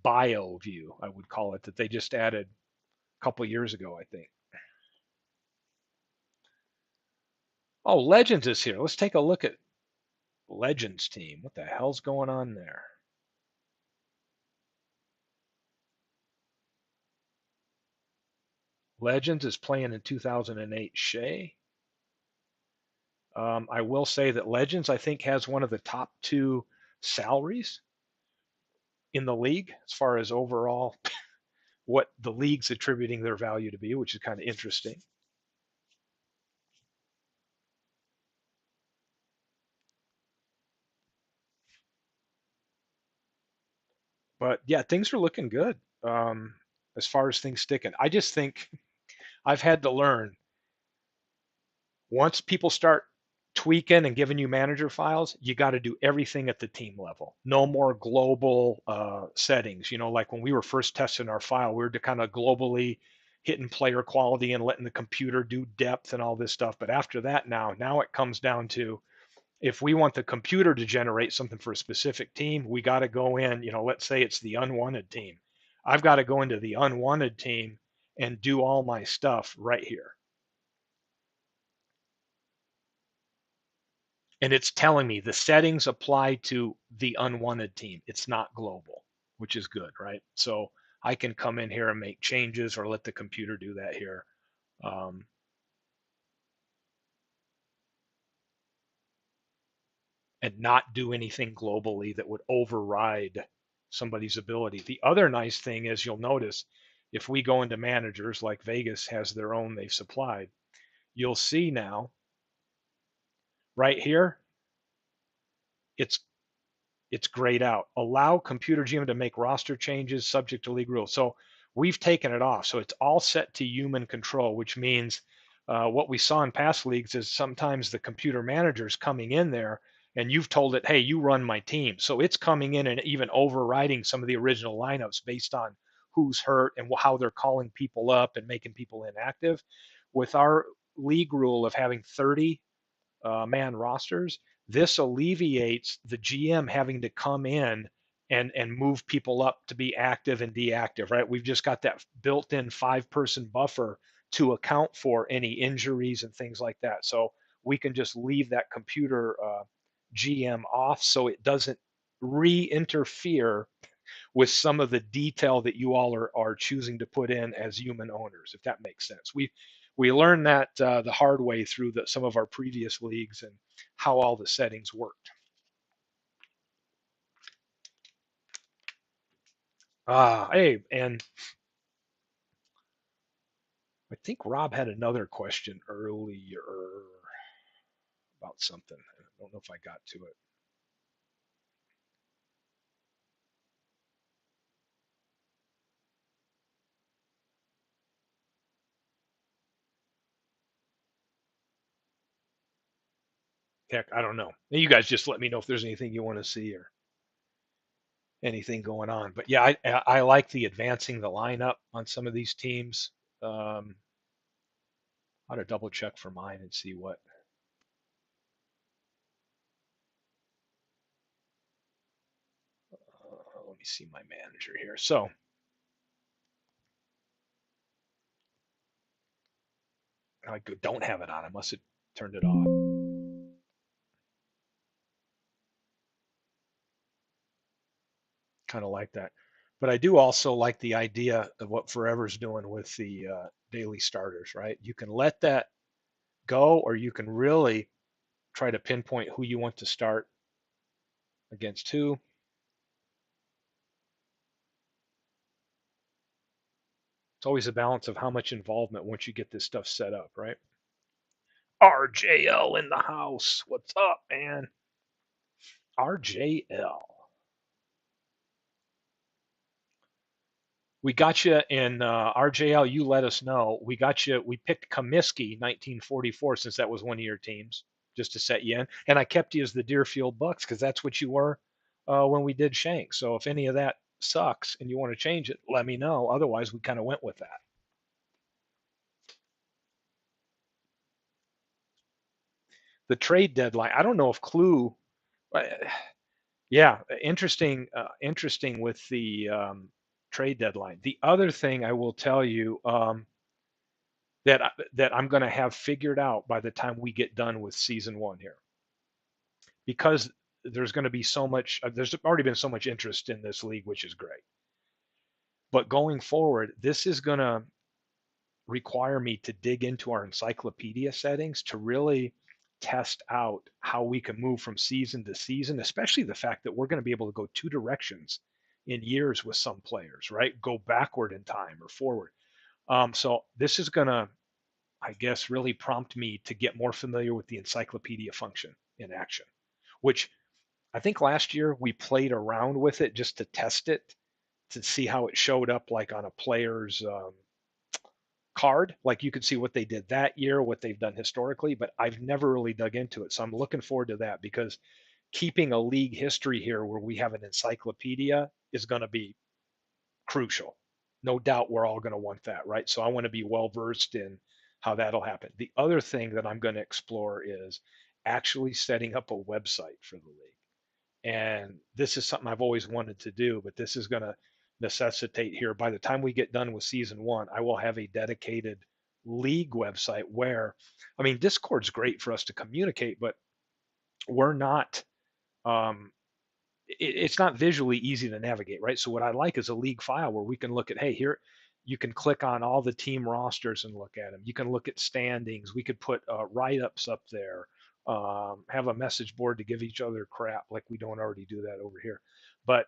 bio view, I would call it, that they just added a couple years ago, I think. Oh, Legends is here. Let's take a look at Legends team. What the hell's going on there? Legends is playing in 2008 Shea. I will say that Legends, I think, has one of the top two salaries in the league as far as overall what the league's attributing their value to be, which is kind of interesting. But yeah, things are looking good as far as things sticking. I just think I've had to learn once people start tweaking and giving you manager files, you got to do everything at the team level. No more global settings. You know, like when we were first testing our file, we were kind of globally hitting player quality and letting the computer do depth and all this stuff. But after that, now it comes down to if we want the computer to generate something for a specific team, we got to go in. You know, let's say it's the unwanted team. I've got to go into the unwanted team and do all my stuff right here. And it's telling me the settings apply to the unwanted team. It's not global, which is good, right? So I can come in here and make changes or let the computer do that here. Um, and not do anything globally that would override somebody's ability. The other nice thing is you'll notice if we go into managers like Vegas has their own they've supplied, you'll see now right here, it's it's grayed out. Allow computer GM to make roster changes subject to league rules. So we've taken it off. So it's all set to human control, which means what we saw in past leagues is sometimes the computer manager's coming in there and you've told it, hey, you run my team. So it's coming in and even overriding some of the original lineups based on who's hurt and how they're calling people up and making people inactive. With our league rule of having 30 man rosters, this alleviates the GM having to come in and move people up to be active and deactive, right? We've just got that built-in 5-person buffer to account for any injuries and things like that. So we can just leave that computer GM off so it doesn't re-interfere with some of the detail that you all are choosing to put in as human owners, if that makes sense. We learned that the hard way through some of our previous leagues and how all the settings worked. Hey, and I think Rob had another question earlier about something. I don't know if I got to it. Heck, I don't know. You guys just let me know if there's anything you want to see or anything going on. But yeah, I like the advancing the lineup on some of these teams. Um, I ought to double check for mine and see what. Let me see my manager here. So I don't have it on. I must have turned it off. Kind of like that. But I do also like the idea of what Forever's doing with the daily starters, right? You can let that go, or you can really try to pinpoint who you want to start against who. always a balance of how much involvement once you get this stuff set up, right? RJL in the house. What's up, man? RJL. We got you in RJL. You let us know. We got you. We picked Comiskey 1944 since that was one of your teams, just to set you in. And I kept you as the Deerfield Bucks because that's what you were when we did Shank. So if any of that sucks and you want to change it, let me know. Otherwise, we kind of went with that. The trade deadline. I don't know if Clue. uh, Yeah, interesting with the trade deadline. The other thing I will tell you that I'm going to have figured out by the time we get done with season one here, because there's going to be so much. There's already been so much interest in this league, which is great. But going forward, this is going to require me to dig into our encyclopedia settings to really test out how we can move from season to season, especially the fact that we're going to be able to go two directions in years with some players, right? Go backward in time or forward. So this is going to, I guess, really prompt me to get more familiar with the encyclopedia function in action, which I think last year we played around with it just to test it to see how it showed up like on a player's card. Like you could see what they did that year, what they've done historically, but I've never really dug into it. So I'm looking forward to that because keeping a league history here where we have an encyclopedia is going to be crucial. No doubt we're all going to want that, right? So I want to be well versed in how that'll happen. The other thing that I'm going to explore is actually setting up a website for the league. And this is something I've always wanted to do, but this is going to necessitate here. By the time we get done with season one, I will have a dedicated league website where, I mean, Discord's great for us to communicate, but we're not, um, it's not visually easy to navigate, right? So what I like is a league file where we can look at, hey, here, you can click on all the team rosters and look at them. You can look at standings. We could put write-ups up there, have a message board to give each other crap like we don't already do that over here. But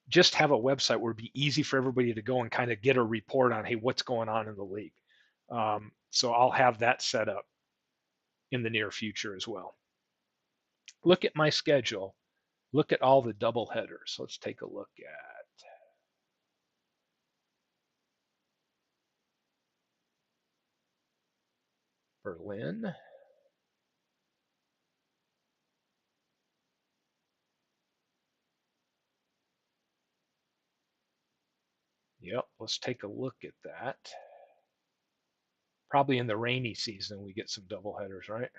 just have a website where it'd be easy for everybody to go and kind of get a report on, hey, what's going on in the league. So I'll have that set up in the near future as well. Look at my schedule. Look at all the double headers. Let's take a look at Berlin. Yep, let's take a look at that. Probably in the rainy season we get some double headers, right?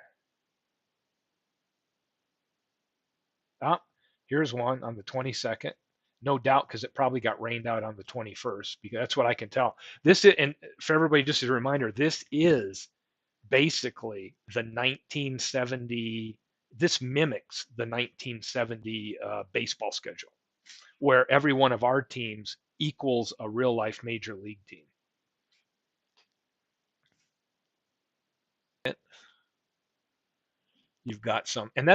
Ah, here's one on the 22nd. No doubt, because it probably got rained out on the 21st, because that's what I can tell. This is, and for everybody, just as a reminder, this is basically the 1970. This mimics the 1970 baseball schedule, where every one of our teams equals a real life major league team. You've got some, and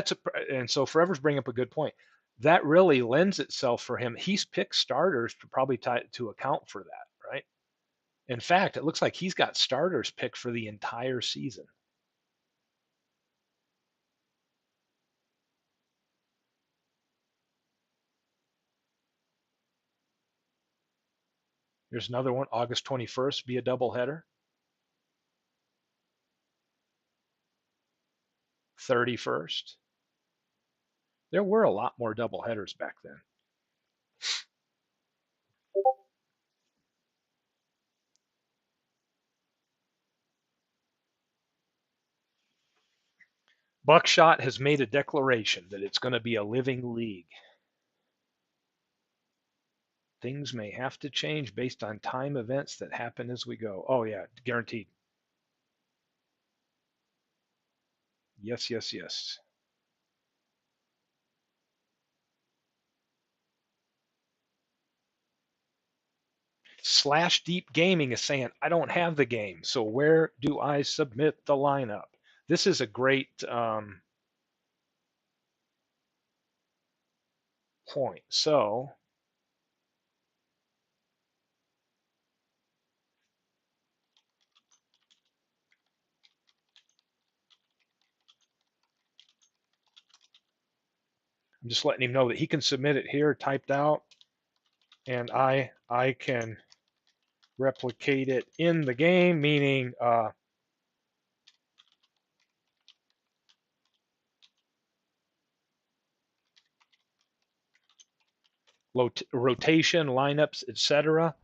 and so Forever's bringing up a good point. That really lends itself for him. He's picked starters to probably to account for that, right? In fact, it looks like he's got starters picked for the entire season. There's another one, August 21st, be a doubleheader. 31st. There were a lot more doubleheaders back then. Buckshot has made a declaration that it's going to be a living league. Things may have to change based on time events that happen as we go. Oh, yeah, guaranteed. Yes, yes, yes. Slash Deep Gaming is saying, I don't have the game, so where do I submit the lineup? This is a great point. So I'm just letting him know that he can submit it here typed out, and I can replicate it in the game, meaning rotation, lineups, etc.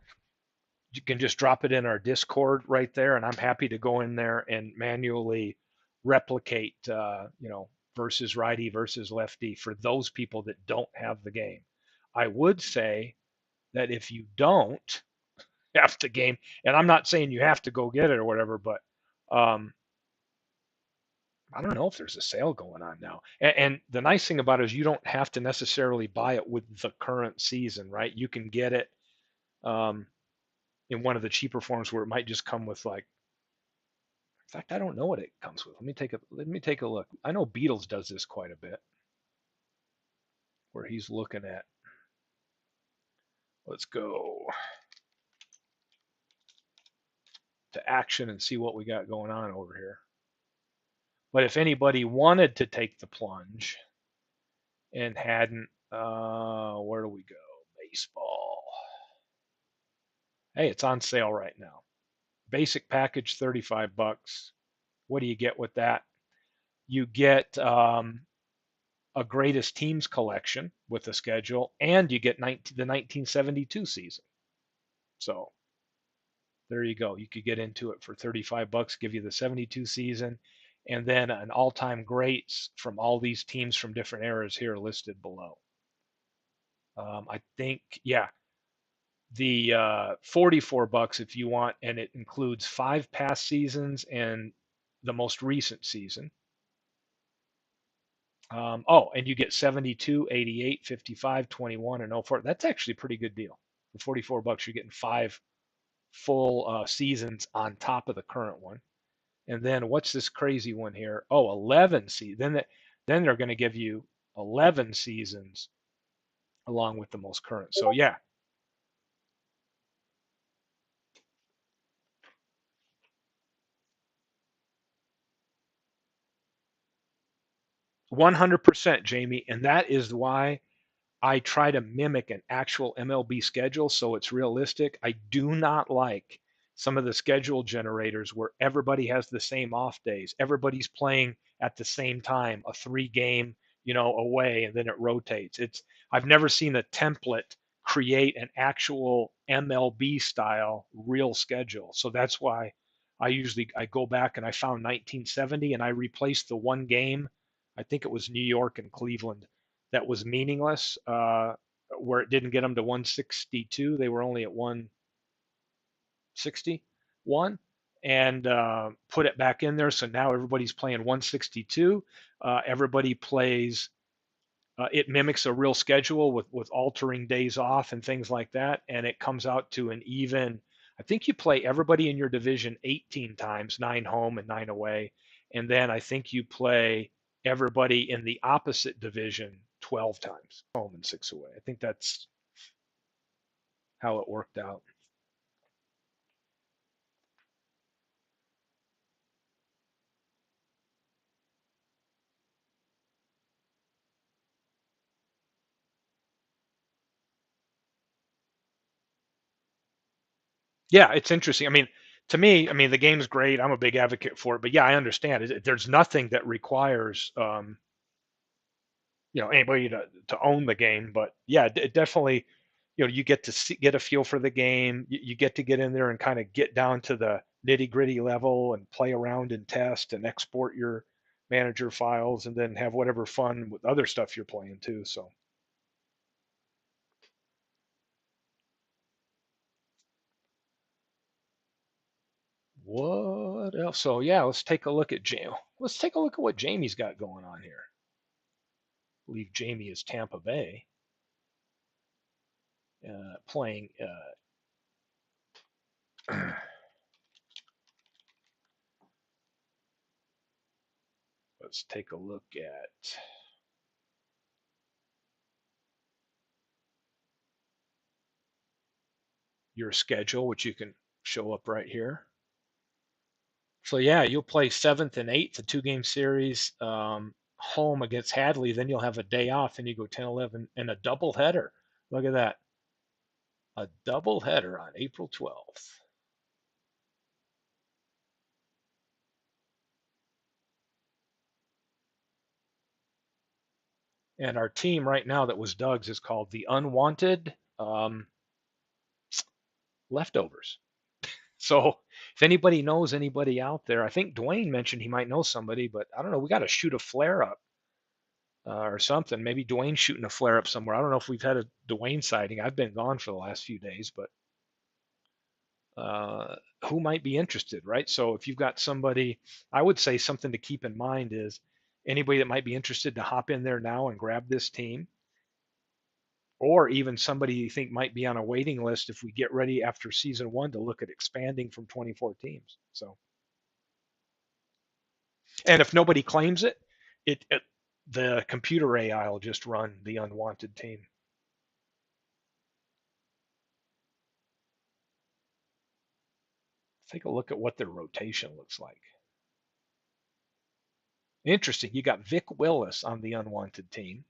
You can just drop it in our Discord right there, and I'm happy to go in there and manually replicate, versus righty versus lefty for those people that don't have the game. I would say that if you don't have the game, and I'm not saying you have to go get it or whatever, but um, I don't know if there's a sale going on now. And the nice thing about it is you don't have to necessarily buy it with the current season, right? You can get it um, in one of the cheaper forms where it might just come with like. In fact, I don't know what it comes with. Let me take a look. I know Beatles does this quite a bit, where he's looking at. Let's go to action and see what we got going on over here. But if anybody wanted to take the plunge and hadn't, where do we go? Baseball. Hey, it's on sale right now. Basic package, $35. What do you get with that? You get a greatest teams collection with the schedule, and you get the 1972 season. So there you go. You could get into it for $35, give you the 72 season, and then an all-time greats from all these teams from different eras here listed below. I think, yeah, the $44 if you want, and it includes 5 past seasons and the most recent season. And you get 72, 88, 55, 21, and 04. That's actually a pretty good deal. For $44, you're getting 5 full seasons on top of the current one. And then what's this crazy one here? Oh, 11 seasons. Then they're going to give you 11 seasons along with the most current. So yeah, 100%, Jamie. And that is why I try to mimic an actual MLB schedule so it's realistic. I do not like some of the schedule generators where everybody has the same off days. Everybody's playing at the same time, a 3 game, away, and then it rotates. I've never seen a template create an actual MLB style real schedule. So that's why I go back and I found 1970 and I replaced the 1 game. I think it was New York and Cleveland that was meaningless, where it didn't get them to 162. They were only at 161, and put it back in there. So now everybody's playing 162. Everybody plays. It mimics a real schedule with altering days off and things like that, and it comes out to an even. I think you play everybody in your division 18 times, 9 home and 9 away, and then I think you play everybody in the opposite division 12 times, home and 6 away. I think that's how it worked out. Yeah, it's interesting. I mean, to me, I mean, the game's great. I'm a big advocate for it, but yeah, I understand. There's nothing that requires anybody to own the game. But yeah, it definitely, you get to get a feel for the game. You get to get in there and kind of get down to the nitty gritty level and play around and test and export your manager files and then have whatever fun with other stuff you're playing too. So what else? So yeah, let's take a look at Let's take a look at what Jamie's got going on here. I believe Jamie is Tampa Bay, playing. Let's take a look at your schedule, which you can show up right here. So yeah, you'll play 7th and 8th, a 2 game series. home against Hadley. Then you'll have a day off, and you go 10, 11, and a double header. Look at that. A double header on April 12th. And our team right now that was Doug's is called the Unwanted Leftovers. So if anybody knows anybody out there, I think Dwayne mentioned he might know somebody, but I don't know. We got to shoot a flare up or something. Maybe Dwayne's shooting a flare up somewhere. I don't know if we've had a Dwayne sighting. I've been gone for the last few days, but uh, who might be interested, right? So if you've got somebody, I would say something to keep in mind is anybody that might be interested to hop in there now and grab this team, or even somebody you think might be on a waiting list if we get ready after season one to look at expanding from 24 teams. So, and if nobody claims it, it the computer AI will just run the unwanted team. Take a look at what their rotation looks like. Interesting. You got Vic Willis on the unwanted team.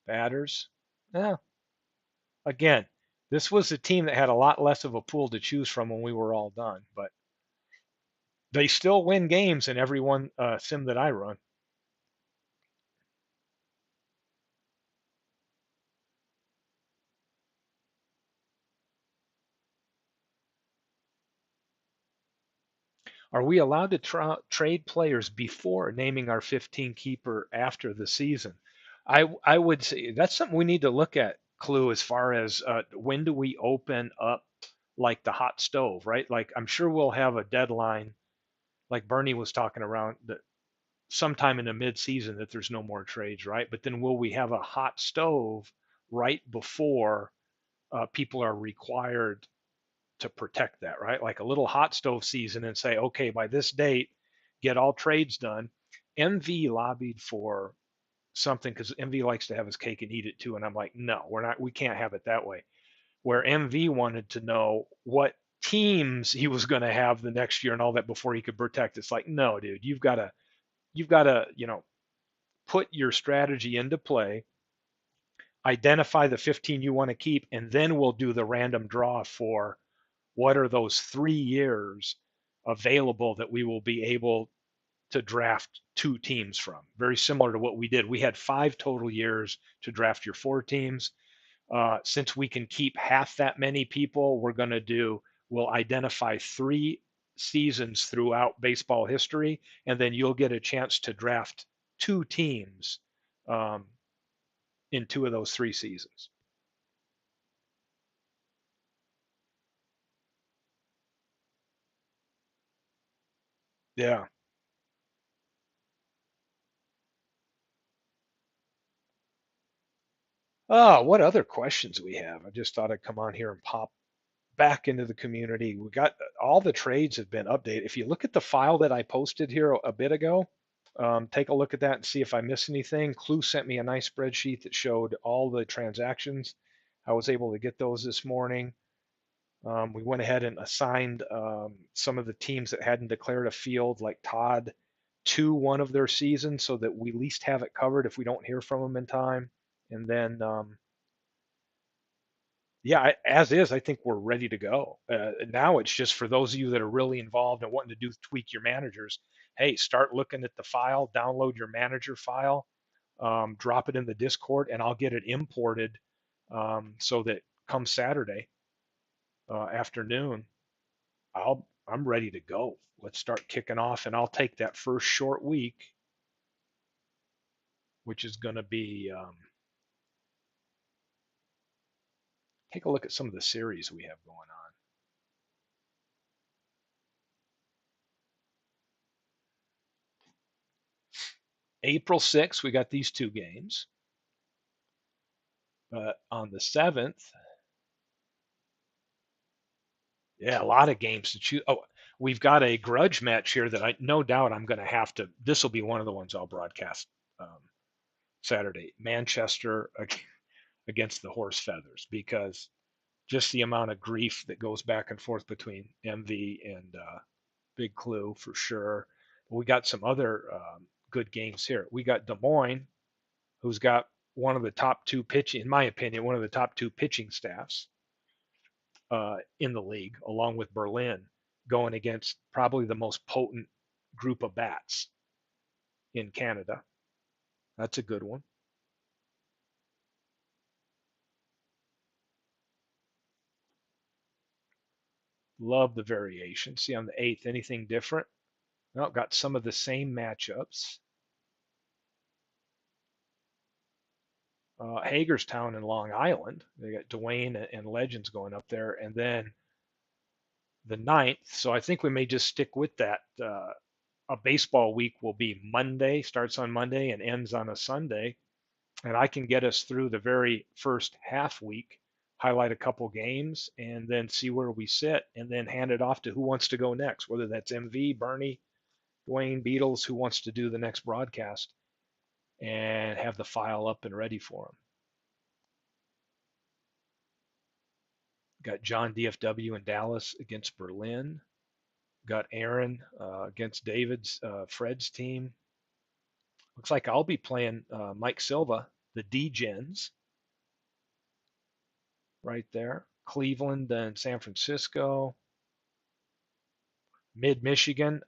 Batters. Yeah. Again, this was a team that had a lot less of a pool to choose from when we were all done, but they still win games in every one sim that I run. Are we allowed to trade players before naming our 15 keeper after the season? I would say that's something we need to look at, Clue, as far as when do we open up like the hot stove, right? Like I'm sure we'll have a deadline, like Bernie was talking around that sometime in the mid-season that there's no more trades, right? But then will we have a hot stove right before people are required to protect that, right? Like a little hot stove season and say, okay, by this date, get all trades done. MV lobbied for something because MV likes to have his cake and eat it too. And I'm like, no, we're not, we can't have it that way. Where MV wanted to know what teams he was going to have the next year and all that before he could protect. It's like, no, dude, you've got to, put your strategy into play, identify the 15 you want to keep, and then we'll do the random draw for what are those 3 years available that we will be able to draft two teams from. Very similar to what we did. We had 5 total years to draft your 4 teams. Since we can keep half that many people, we'll identify 3 seasons throughout baseball history, and then you'll get a chance to draft 2 teams um, in 2 of those 3 seasons. Yeah. Oh, what other questions we have? I just thought I'd come on here and pop back into the community. We got all the trades have been updated. If you look at the file that I posted here a bit ago, take a look at that and see if I missed anything. Clue sent me a nice spreadsheet that showed all the transactions. I was able to get those this morning. We went ahead and assigned some of the teams that hadn't declared a field, like Todd, to one of their seasons so that we at least have it covered if we don't hear from them in time. And then yeah, as is, I think we're ready to go. Now it's just for those of you that are really involved and wanting to tweak your managers. Hey, start looking at the file, download your manager file, drop it in the Discord, and I'll get it imported so that come Saturday afternoon, I'm ready to go. Let's start kicking off, and I'll take that first short week, which is going to be take a look at some of the series we have going on. April 6th, we got these 2 games. But on the 7th, yeah, a lot of games to choose. Oh, we've got a grudge match here that I no doubt I'm going to have to. This will be one of the ones I'll broadcast Saturday. Manchester against the horse feathers, because just the amount of grief that goes back and forth between MV and Big Clue for sure. We got some other good games here. We got Des Moines, who's got one of the top two pitching, in my opinion, one of the top two pitching staffs in the league, along with Berlin, going against probably the most potent group of bats in Canada. That's a good one. Love the variation. See on the 8th, anything different? No, got some of the same matchups. Hagerstown and Long Island. They got Dwayne and Legends going up there, and then the 9th. So I think we may just stick with that. A baseball week will be Monday, starts on Monday and ends on a Sunday, and I can get us through the very first half week, highlight a couple games, and then see where we sit, and then hand it off to who wants to go next, whether that's MV, Bernie, Dwayne, Beatles, who wants to do the next broadcast, and have the file up and ready for them. Got John DFW in Dallas against Berlin. Got Aaron against David's Fred's team. Looks like I'll be playing Mike Silva, the D-Gens, right there. Cleveland and San Francisco. Mid Michigan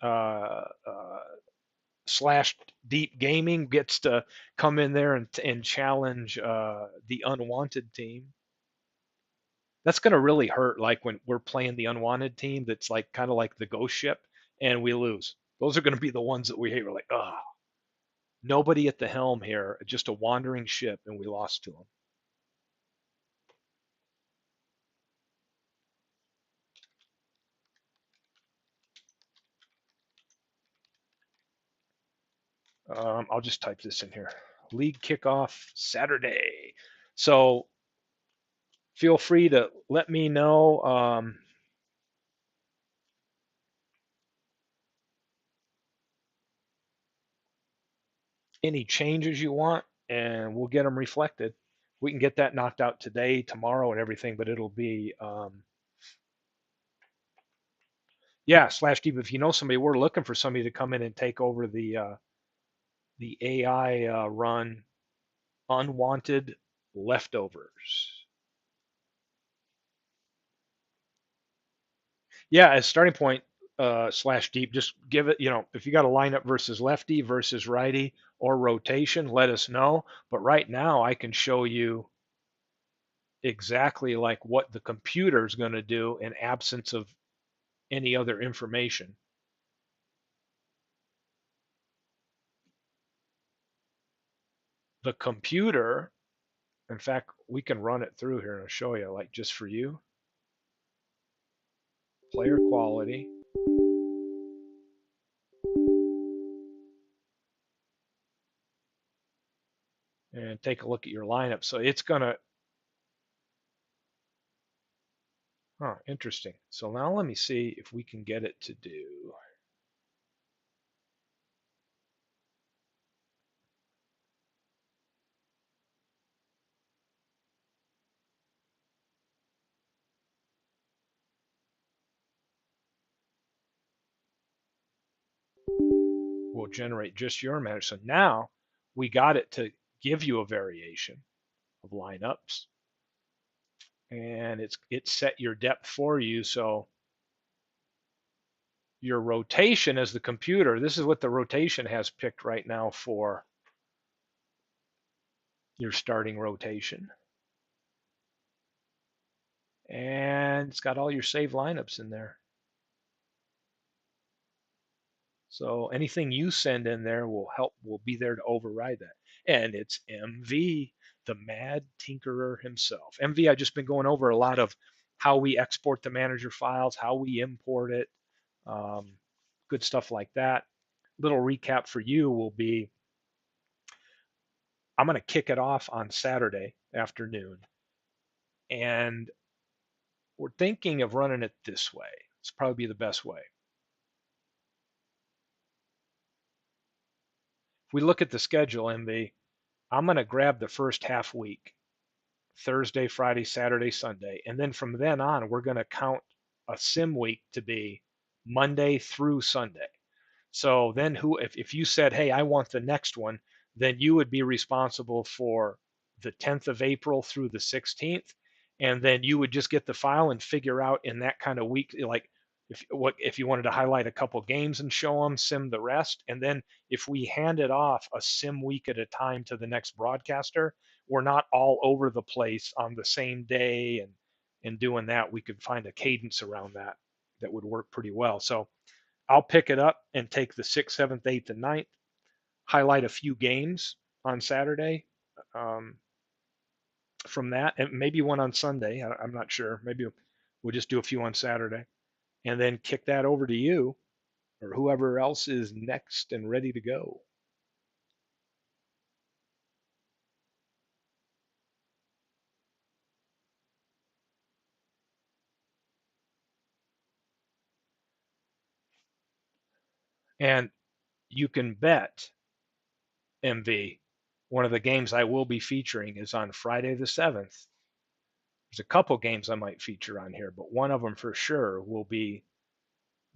slash Deep Gaming gets to come in there and challenge the unwanted team. That's going to really hurt, like when we're playing the unwanted team that's like kind of like the ghost ship and we lose. Those are going to be the ones that we hate. We're like, oh, nobody at the helm here, just a wandering ship, and we lost to them. I'll just type this in here. League kickoff Saturday. So feel free to let me know any changes you want, and we'll get them reflected. We can get that knocked out today, tomorrow, and everything, but it'll be yeah, slash deep. If you know somebody, we're looking for somebody to come in and take over the AI run unwanted leftovers. Yeah, as starting point slash deep, just give it, if you got a lineup versus lefty versus righty or rotation, let us know. But right now, I can show you exactly like what the computer is going to do in absence of any other information. The computer, in fact, we can run it through here and I'll show you, like just for you, player quality, and take a look at your lineup. So it's going to, interesting. So now let me see if we can get it to do. Will generate just your manager. So now we got it to give you a variation of lineups, and it set your depth for you. So your rotation as the computer, this is what the rotation has picked right now for your starting rotation. And it's got all your saved lineups in there. So anything you send in there will be there to override that. And it's MV, the mad tinkerer himself. MV, I've just been going over a lot of how we export the manager files, how we import it, um, good stuff like that. Little recap for you will be I'm going to kick it off on Saturday afternoon. And we're thinking of running it this way. It's probably the best way. If we look at the schedule, MV, I'm going to grab the first half week Thursday, Friday, Saturday, Sunday. And then from then on, we're going to count a sim week to be Monday through Sunday. So then if you said, hey, I want the next one, then you would be responsible for the 10th of April through the 16th. And then you would just get the file and figure out in that kind of week, like if you wanted to highlight a couple games and show them, sim the rest. And then if we handed off a sim week at a time to the next broadcaster, we're not all over the place on the same day and doing that. We could find a cadence around that that would work pretty well. So I'll pick it up and take the 6th, 7th, 8th, and 9th, highlight a few games on Saturday um, from that, and maybe one on Sunday. I'm not sure. Maybe we'll just do a few on Saturday, and then kick that over to you or whoever else is next and ready to go. And you can bet, MV, one of the games I will be featuring is on Friday the 7th. There's a couple games I might feature on here, but one of them for sure will be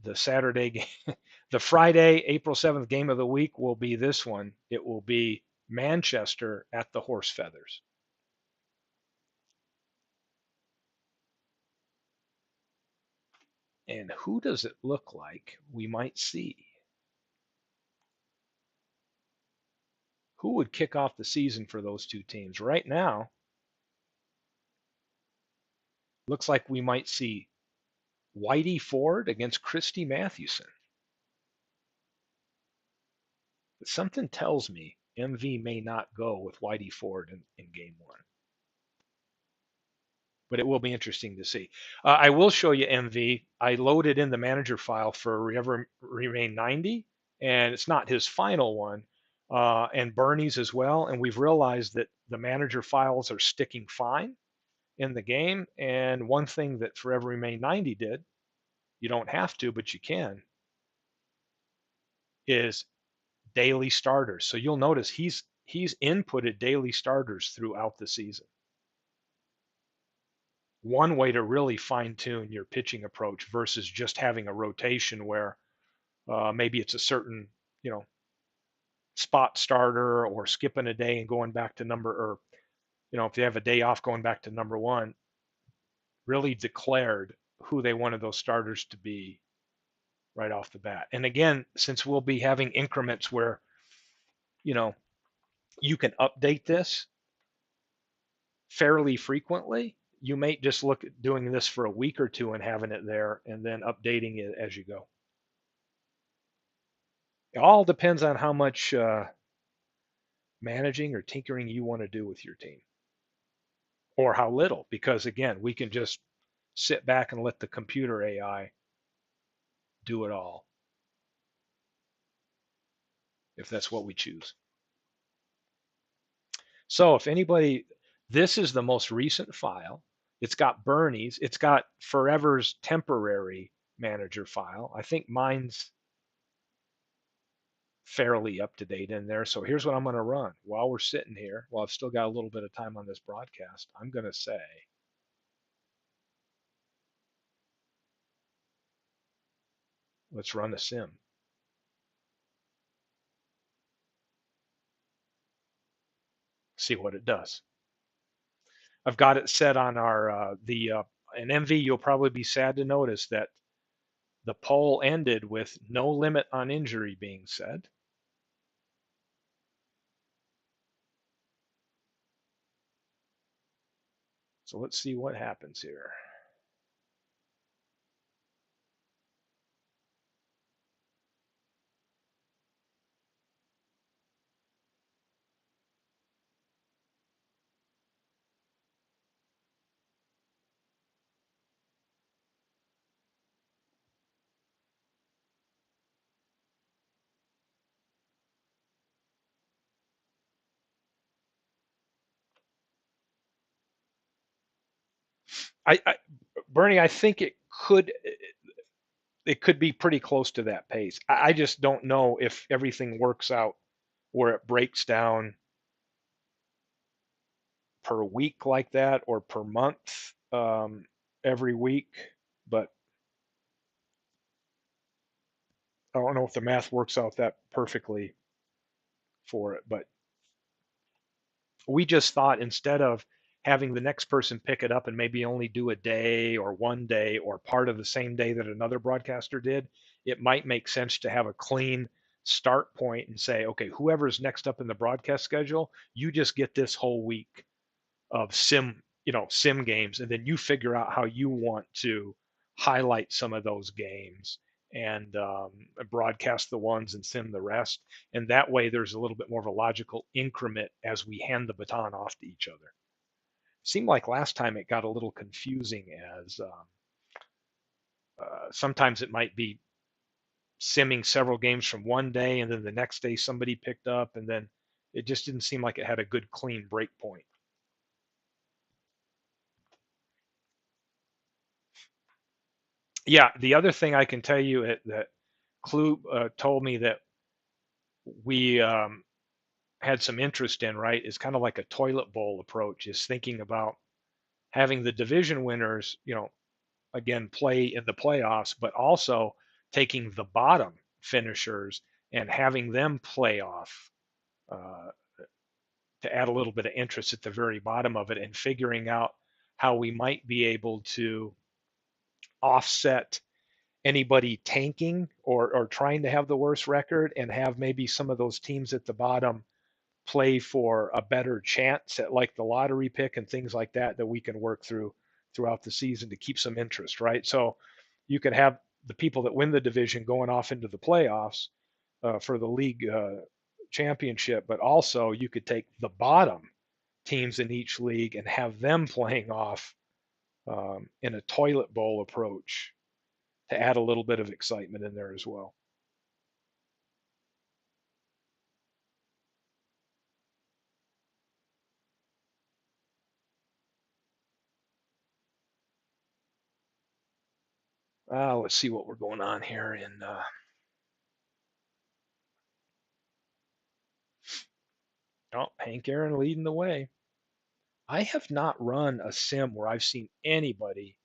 the Saturday game. The Friday, April 7th game of the week will be this one. It will be Manchester at the Horse Feathers. And who does it look like we might see? Who would kick off the season for those two teams? Right now, looks like we might see Whitey Ford against Christy Mathewson. But something tells me MV may not go with Whitey Ford in game one. But it will be interesting to see. I will show you MV. I loaded in the manager file for Ever Remain 90, and it's not his final one, and Bernie's as well. And we've realized that the manager files are sticking fine in the game. And one thing that Forever Remain 90 did, you don't have to, but you can, is daily starters. So you'll notice he's inputted daily starters throughout the season. One way to really fine tune your pitching approach versus just having a rotation where maybe it's a certain, you know, spot starter or skipping a day and going back to number, or, you know, if you have a day off going back to number one, really declared who they wanted those starters to be right off the bat. And again, since we'll be having increments where, you know, you can update this fairly frequently, you may just look at doing this for a week or two and having it there and then updating it as you go. It all depends on how much managing or tinkering you want to do with your team, or how little, because again, we can just sit back and let the computer AI do it all if that's what we choose. So if anybody, this is the most recent file. It's got Bernie's, it's got Forever's temporary manager file. I think mine's fairly up to date in there. So here's what I'm going to run while we're sitting here. While I've still got a little bit of time on this broadcast, I'm going to say, let's run a sim. See what it does. I've got it set on our an MV. You'll probably be sad to notice that the poll ended with no limit on injury being set. So let's see what happens here. I Bernie, I think it could be pretty close to that pace. I just don't know if everything works out where it breaks down per week like that or per month every week, but I don't know if the math works out that perfectly for it. But we just thought instead of having the next person pick it up and maybe only do a day or one day or part of the same day that another broadcaster did, it might make sense to have a clean start point and say, okay, whoever's next up in the broadcast schedule, you just get this whole week of sim games, and then you figure out how you want to highlight some of those games and broadcast the ones and sim the rest. And that way, there's a little bit more of a logical increment as we hand the baton off to each other. Seemed like last time it got a little confusing as sometimes it might be simming several games from one day, and then the next day somebody picked up, and then it just didn't seem like it had a good clean break point. Yeah, the other thing I can tell you that Clue told me that we had some interest in, right, is kind of like a toilet bowl approach, is thinking about having the division winners, again, play in the playoffs, but also taking the bottom finishers and having them play off uh, to add a little bit of interest at the very bottom of it and figuring out how we might be able to offset anybody tanking or trying to have the worst record and have maybe some of those teams at the bottom play for a better chance at like the lottery pick and things like that that we can work throughout the season to keep some interest, right? So you could have the people that win the division going off into the playoffs for the league championship, but also you could take the bottom teams in each league and have them playing off in a toilet bowl approach to add a little bit of excitement in there as well. Let's see what we're going on here in. Oh, Hank Aaron leading the way. I have not run a sim where I've seen anybody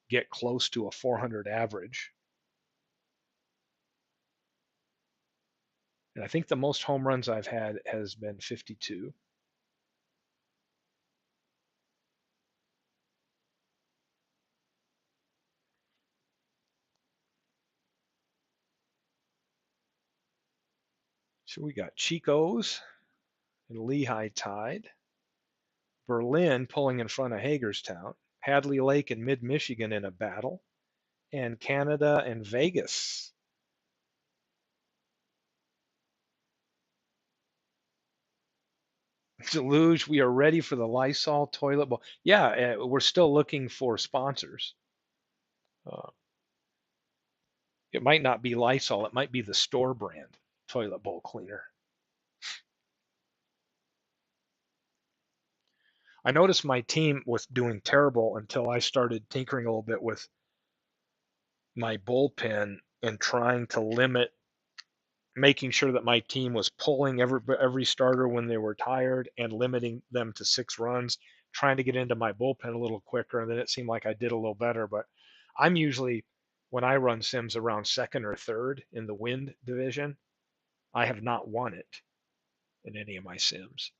get close to a 400 average. And I think the most home runs I've had has been 52. So we got Chico's and Lehigh Tide, Berlin pulling in front of Hagerstown, Hadley Lake and Mid Michigan in a battle, and Canada and Vegas. Deluge, we are ready for the Lysol toilet bowl. Yeah, we're still looking for sponsors. Uh, it might not be Lysol, it might be the store brand toilet bowl cleaner. I noticed my team was doing terrible until I started tinkering a little bit with my bullpen and trying to limit, making sure that my team was pulling every starter when they were tired and limiting them to 6 runs, trying to get into my bullpen a little quicker, and then it seemed like I did a little better. But I'm usually, when I run sims, around second or third in the wind division. I have not won it in any of my sims.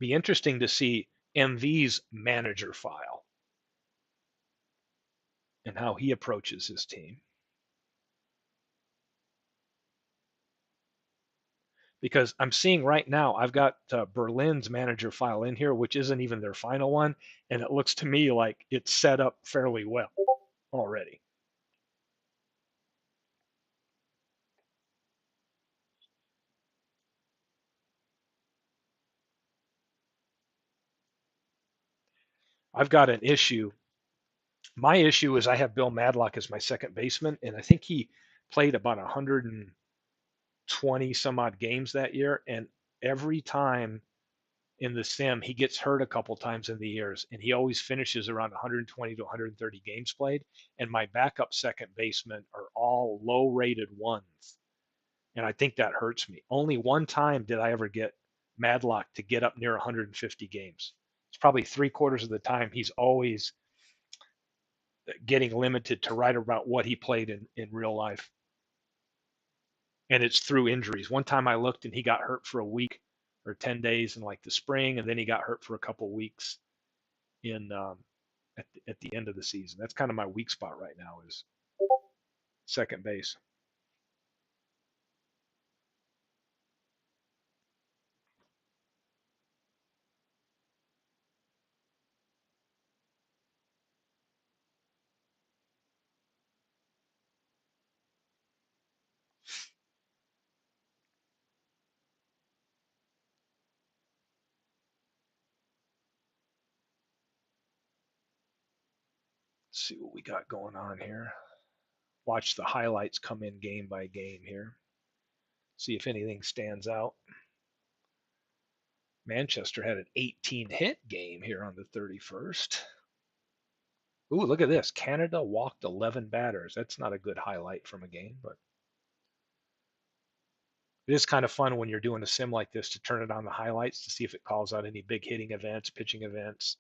Be interesting to see MV's manager file and how he approaches his team. Because I'm seeing right now, I've got Berlin's manager file in here, which isn't even their final one, and it looks to me like it's set up fairly well already. I've got an issue. My issue is I have Bill Madlock as my second baseman, and I think he played about 120 some odd games that year, and every time in the sim, he gets hurt a couple times in the years, and he always finishes around 120 to 130 games played. And my backup second basemen are all low rated ones. And I think that hurts me. Only one time did I ever get Madlock to get up near 150 games. It's probably three-quarters of the time he's always getting limited to right about what he played in real life. And it's through injuries. One time I looked and he got hurt for a week or 10 days in like the spring, and then he got hurt for a couple weeks in at the end of the season. That's kind of my weak spot right now is second base. Let's see what we got going on here. Watch the highlights come in game by game here. See if anything stands out. Manchester had an 18 hit game here on the 31st. Ooh, look at this. Canada walked 11 batters. That's not a good highlight from a game, but it is kind of fun when you're doing a sim like this to turn it on the highlights to see if it calls out any big hitting events, pitching events.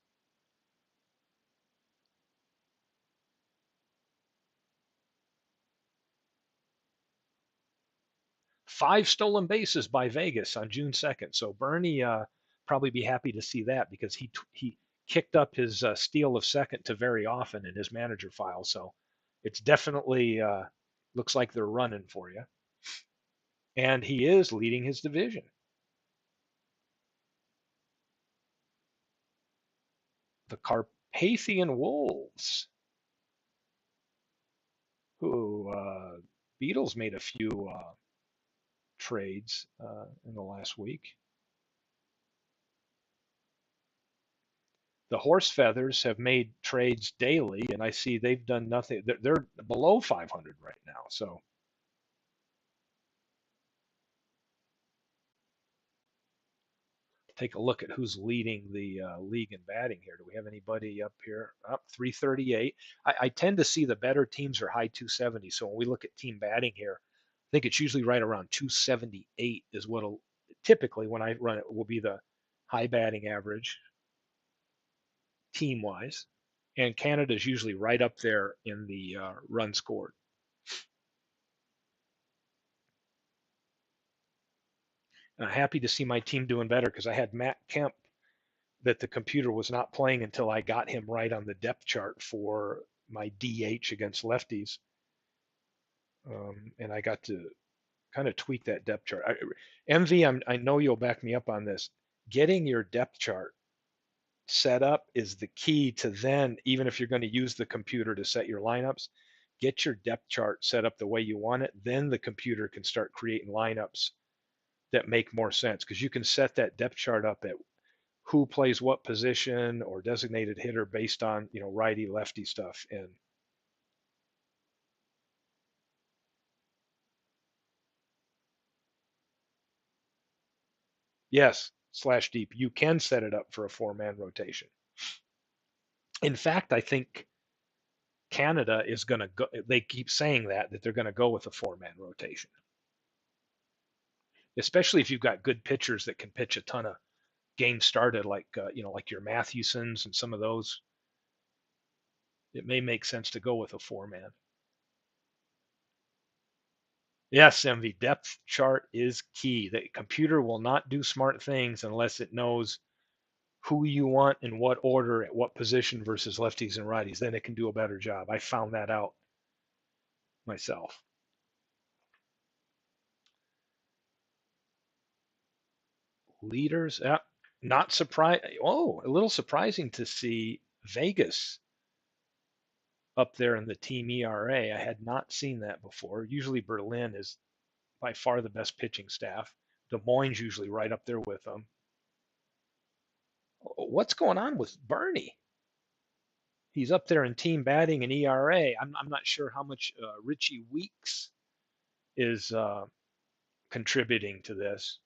Five stolen bases by Vegas on June 2nd. So Bernie probably be happy to see that because he kicked up his steal of second to very often in his manager file. So it's definitely looks like they're running for you. And he is leading his division. The Carpathian Wolves, who Beatles made a few trades in the last week. The Horse Feathers have made trades daily, and I see they've done nothing. They're below 500 right now. So take a look at who's leading the league in batting here. Do we have anybody up here? Up 338. I tend to see the better teams are high 270. So when we look at team batting here, I think it's usually right around 278 is what'll typically when I run it will be the high batting average team wise. And Canada's usually right up there in the run scored. And I'm happy to see my team doing better because I had Matt Kemp that the computer was not playing until I got him right on the depth chart for my DH against lefties. And I got to kind of tweak that depth chart. MV, I know you'll back me up on this. Getting your depth chart set up is the key to then, even if you're going to use the computer to set your lineups, get your depth chart set up the way you want it. Then the computer can start creating lineups that make more sense because you can set that depth chart up at who plays what position or designated hitter based on righty lefty stuff. And yes, slash deep, you can set it up for a four-man rotation. In fact, I think Canada is going to go. They keep saying that they're going to go with a four-man rotation, especially if you've got good pitchers that can pitch a ton of games started, like like your Mathewsons and some of those. It may make sense to go with a four-man. Yes, MV, depth chart is key. The computer will not do smart things unless it knows who you want in what order at what position versus lefties and righties. Then it can do a better job. I found that out myself. Leaders, not surprised. Oh, a little surprising to see Vegas up there in the team ERA. I had not seen that before. Usually Berlin is by far the best pitching staff. Des Moines usually right up there with them. What's going on with Bernie? He's up there in team batting and ERA. I'm not sure how much Richie Weeks is contributing to this.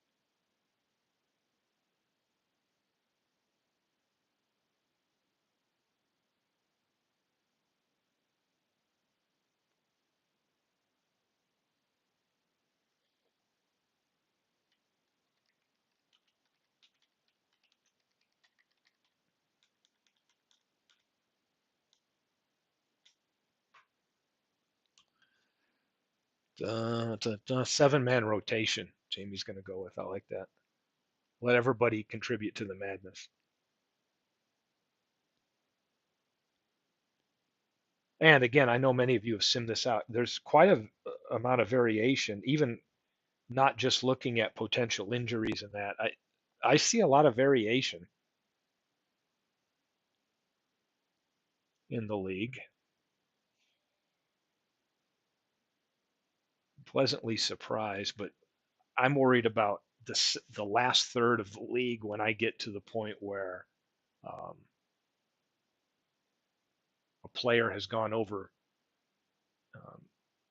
It's a seven-man rotation. Jamie's going to go with. I like that. Let everybody contribute to the madness. And again, I know many of you have simmed this out. There's quite a amount of variation, even not just looking at potential injuries and that. I see a lot of variation in the league. Pleasantly surprised, but I'm worried about the last third of the league when I get to the point where um, a player has gone over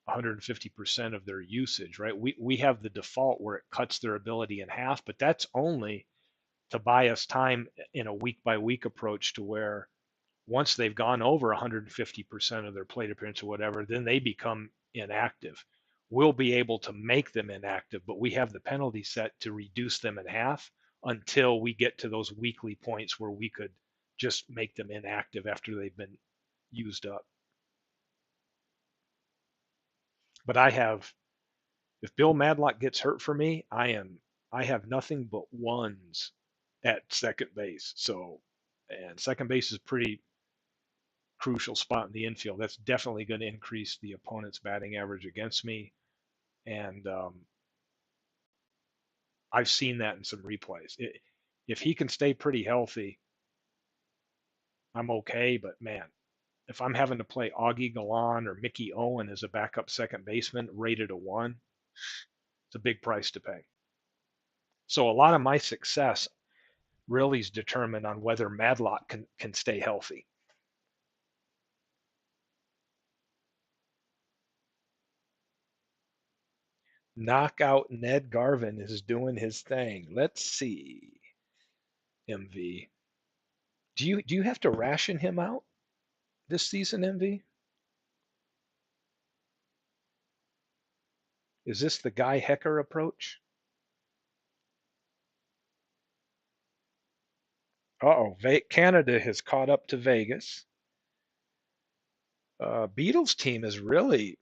150% of their usage, right? We have the default where it cuts their ability in half, but that's only to buy us time in a week by week approach to where once they've gone over 150% of their plate appearance or whatever, then they become inactive. We'll be able to make them inactive, but we have the penalty set to reduce them in half until we get to those weekly points where we could just make them inactive after they've been used up. But if Bill Madlock gets hurt for me, I have nothing but ones at second base. So, and second base is pretty crucial spot in the infield. That's definitely going to increase the opponent's batting average against me. And I've seen that in some replays. If he can stay pretty healthy, I'm okay. But man, if I'm having to play Augie Galan or Mickey Owen as a backup second baseman rated a one, it's a big price to pay. So a lot of my success really is determined on whether Madlock can stay healthy. Knockout Ned Garvin is doing his thing. Let's see. MV. Do you have to ration him out this season, MV? Is this the Guy Hecker approach? Uh-oh, Canada has caught up to Vegas. Beatles team is really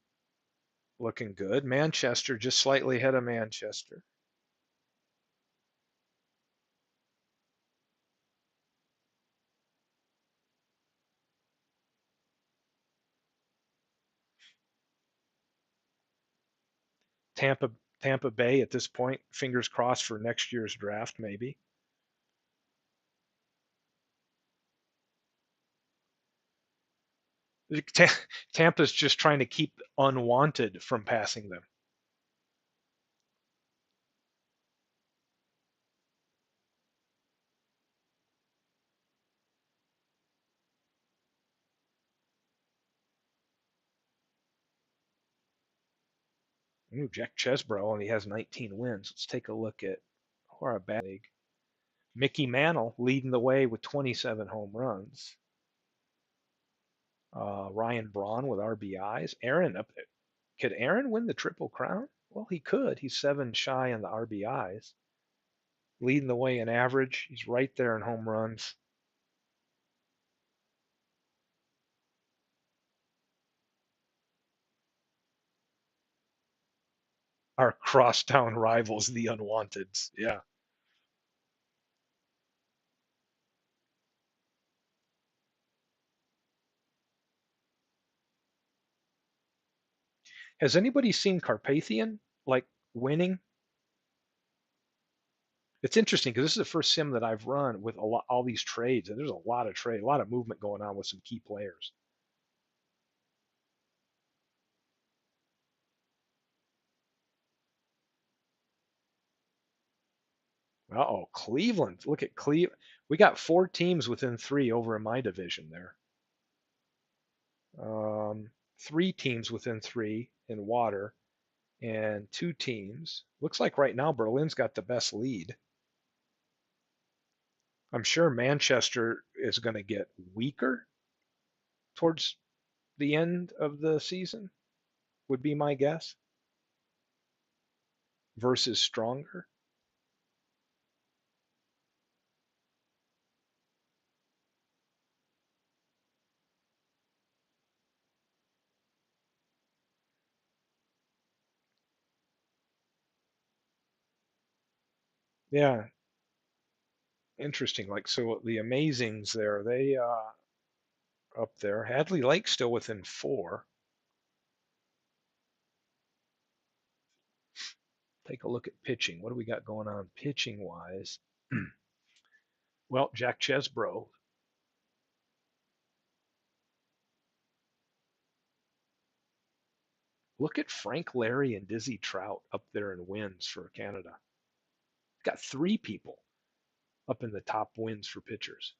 looking good. Manchester just slightly ahead of Manchester. Tampa Tampa Bay at this point, fingers crossed for next year's draft, maybe. Tampa's just trying to keep unwanted from passing them. Ooh, Jack Chesbro only has 19 wins. Let's take a look at our bad league. Mickey Mantle leading the way with 27 home runs. Ryan Braun with RBIs. Aaron, could Aaron win the Triple Crown? Well, he could. He's 7 shy on the RBIs. Leading the way in average. He's right there in home runs. Our crosstown rivals, the Unwanteds. Yeah. Has anybody seen Carpathian like winning? It's interesting because this is the first sim that I've run with all these trades, and there's a lot of trade, a lot of movement going on with some key players. Uh-oh, Cleveland. Look at Cleveland. We got 4 teams within 3 over in my division there. 3 teams within 3 in water, and 2 teams. Looks like right now Berlin's got the best lead. I'm sure Manchester is going to get weaker towards the end of the season, would be my guess, versus stronger. Yeah, interesting. Like so, the Amazings there, they up there. Hadley Lake's still within four. Take a look at pitching. What do we got going on pitching wise? Well, Jack Chesbro. Look at Frank Larry and Dizzy Trout up there in wins for Canada. Got three people up in the top wins for pitchers.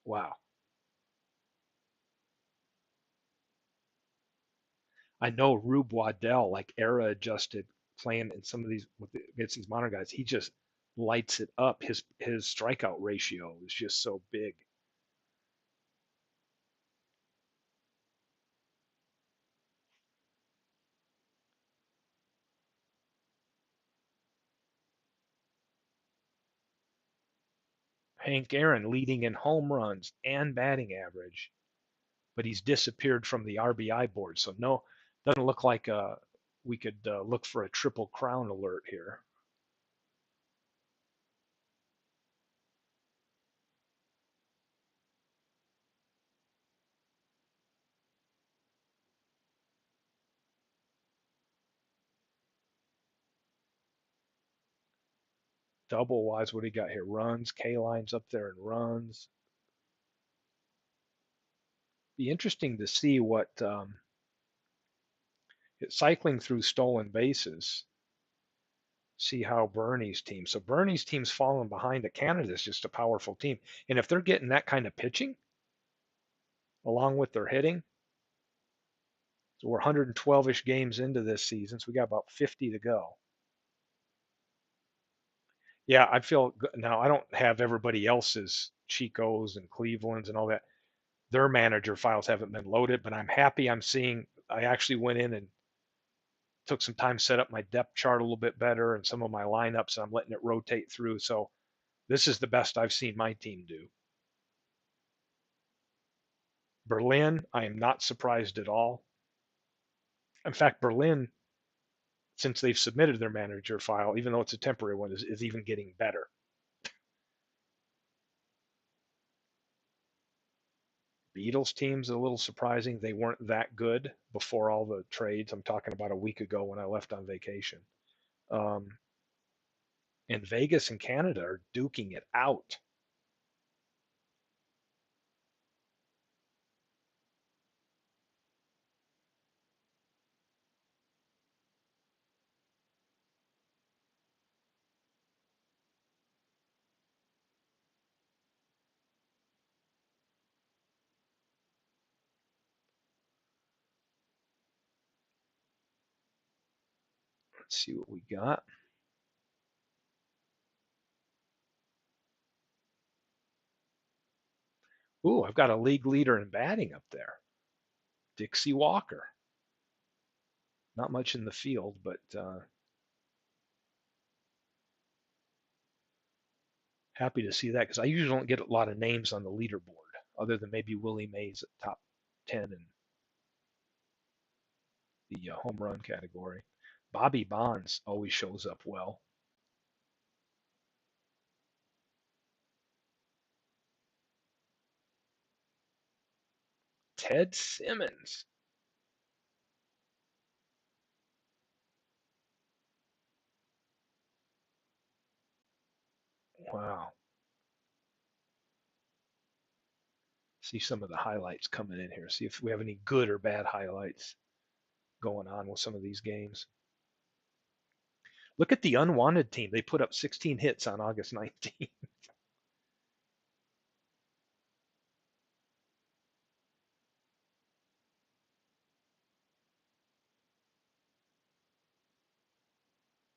Wow. I know Rube Waddell, like era adjusted, playing in some of these against these modern guys. He just lights it up. His strikeout ratio is just so big. Hank Aaron leading in home runs and batting average, but he's disappeared from the RBI board. So no, doesn't look like we could look for a triple crown alert here. Double wise, what do you got here? Runs. K line's up there and runs. Be interesting to see what cycling through stolen bases. See how Bernie's team. So Bernie's team's falling behind. But Canada's just a powerful team, and if they're getting that kind of pitching along with their hitting, so we're 112ish games into this season, so we got about 50 to go. Yeah, I feel now. I don't have everybody else's Chicos and Clevelands and all that. Their manager files haven't been loaded, but I'm happy. I'm seeing. I actually went in and took some time set up my depth chart a little bit better and some of my lineups. I'm letting it rotate through. So this is the best I've seen my team do. Berlin, I am not surprised at all. In fact, Berlin, since they've submitted their manager file, even though it's a temporary one, is even getting better. Beatles team's a little surprising. They weren't that good before all the trades. I'm talking about a week ago when I left on vacation. Um, and Vegas and Canada are duking it out. Let's see what we got. Ooh, I've got a league leader in batting up there, Dixie Walker. Not much in the field, but happy to see that because I usually don't get a lot of names on the leaderboard, other than maybe Willie Mays at top 10 in the home run category. Bobby Bonds always shows up well. Ted Simmons. Wow. See some of the highlights coming in here. See if we have any good or bad highlights going on with some of these games. Look at the unwanted team. They put up 16 hits on August 19th.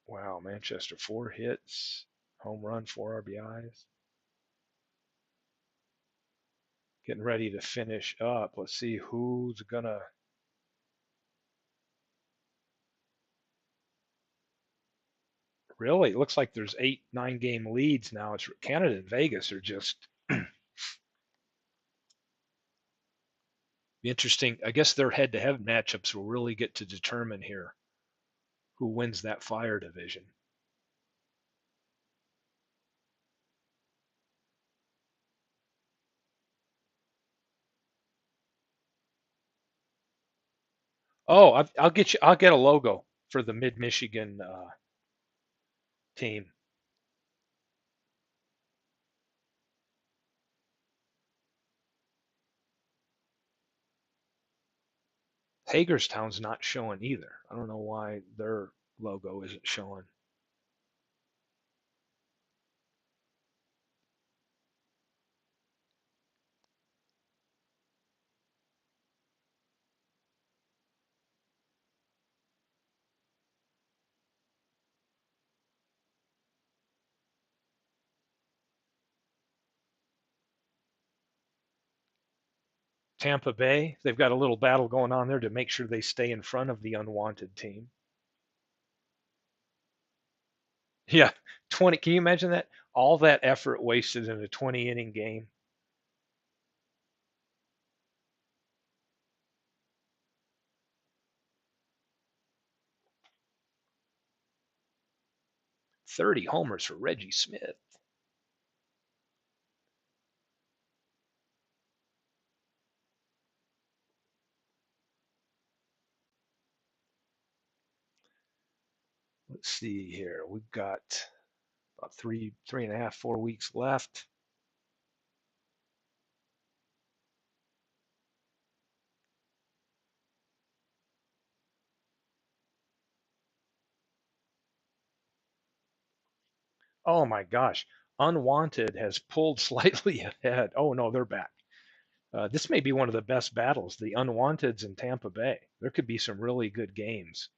Wow, Manchester, 4 hits, home run, 4 RBIs. Getting ready to finish up. Let's see who's gonna. Really, it looks like there's 8, 9 game leads now. It's Canada and Vegas are just interesting. I guess their head-to-head matchups will really get to determine here who wins that fire division. Oh, I'll get you. I'll get a logo for the Mid Michigan team. Hagerstown's not showing either. I don't know why their logo isn't showing. Tampa Bay, they've got a little battle going on there to make sure they stay in front of the unwanted team. Yeah, 20. Can you imagine that? All that effort wasted in a 20 inning game. 30 homers for Reggie Smith. Let's see here. We've got about 3.5, 4 weeks left. Oh my gosh. Unwanted has pulled slightly ahead. Oh no, they're back. This may be one of the best battles, the Unwanteds in Tampa Bay. There could be some really good games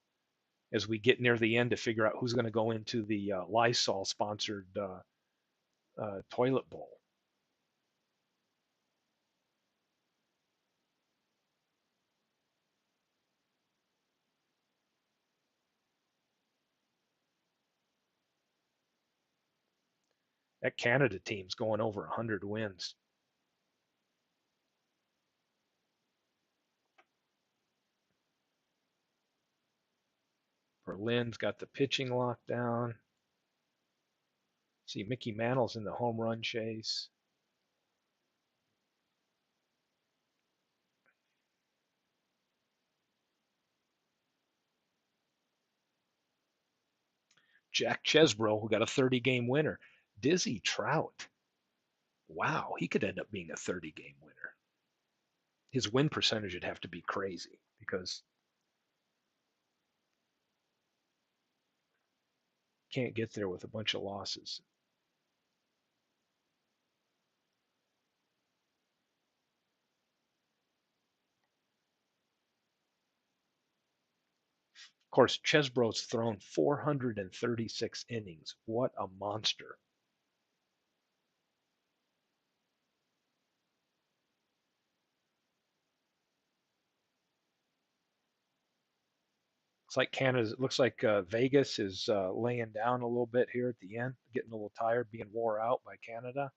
as we get near the end to figure out who's going to go into the Lysol sponsored toilet bowl. That Canada team's going over 100 wins. Berlin's got the pitching locked down. See, Mickey Mantle's in the home run chase. Jack Chesbro, who got a 30-game winner. Dizzy Trout. Wow, he could end up being a 30-game winner. His win percentage would have to be crazy because can't get there with a bunch of losses. Of course, Chesbro's thrown 436 innings. What a monster. It's like Canada. It looks like Vegas is laying down a little bit here at the end, getting a little tired, being wore out by Canada.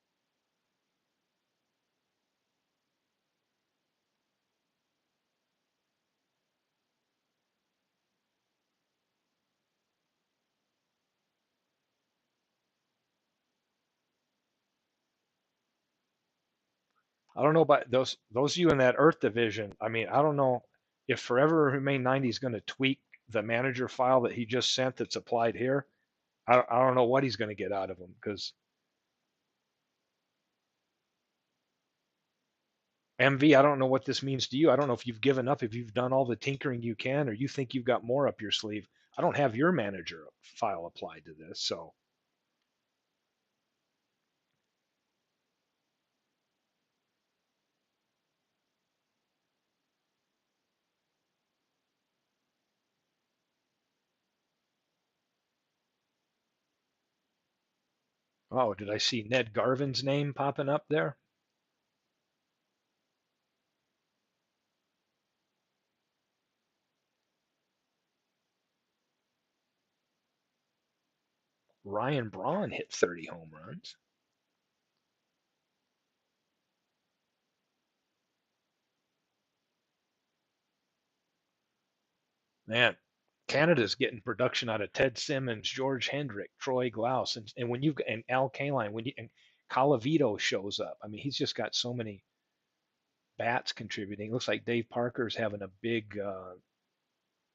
I don't know about those of you in that Earth division. I mean, I don't know if Forever Remain 90 is going to tweak the manager file that he just sent that's applied here. I don't know what he's going to get out of them because MV, I don't know what this means to you. I don't know if you've given up, if you've done all the tinkering you can, or you think you've got more up your sleeve. I don't have your manager file applied to this, so oh, did I see Ned Garvin's name popping up there? Ryan Braun hit 30 home runs. Man, Canada's getting production out of Ted Simmons, George Hendrick, Troy Glaus, and when you and Al Kaline, when you and Calavito shows up. I mean, he's just got so many bats contributing. It looks like Dave Parker's having a big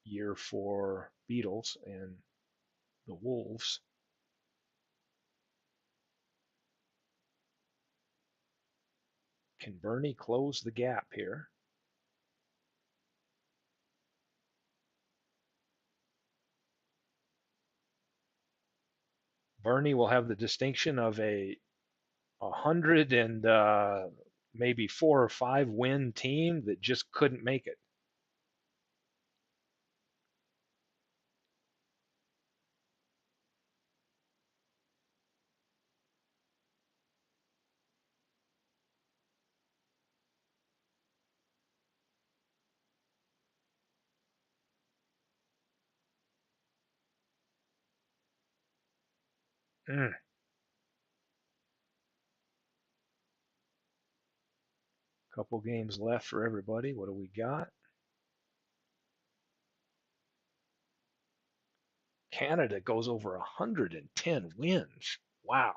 year for Beatles and the Wolves. Can Bernie close the gap here? Bernie will have the distinction of a hundred and maybe 4 or 5 win team that just couldn't make it. Mm. Couple games left for everybody. What do we got? Canada goes over 110 wins. Wow.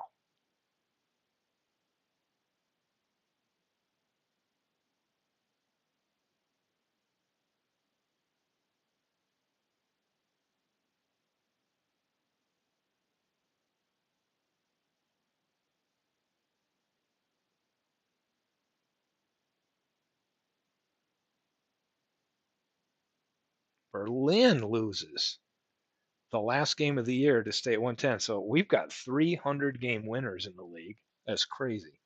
Berlin loses the last game of the year to stay at 110. So we've got 300 game winners in the league. That's crazy.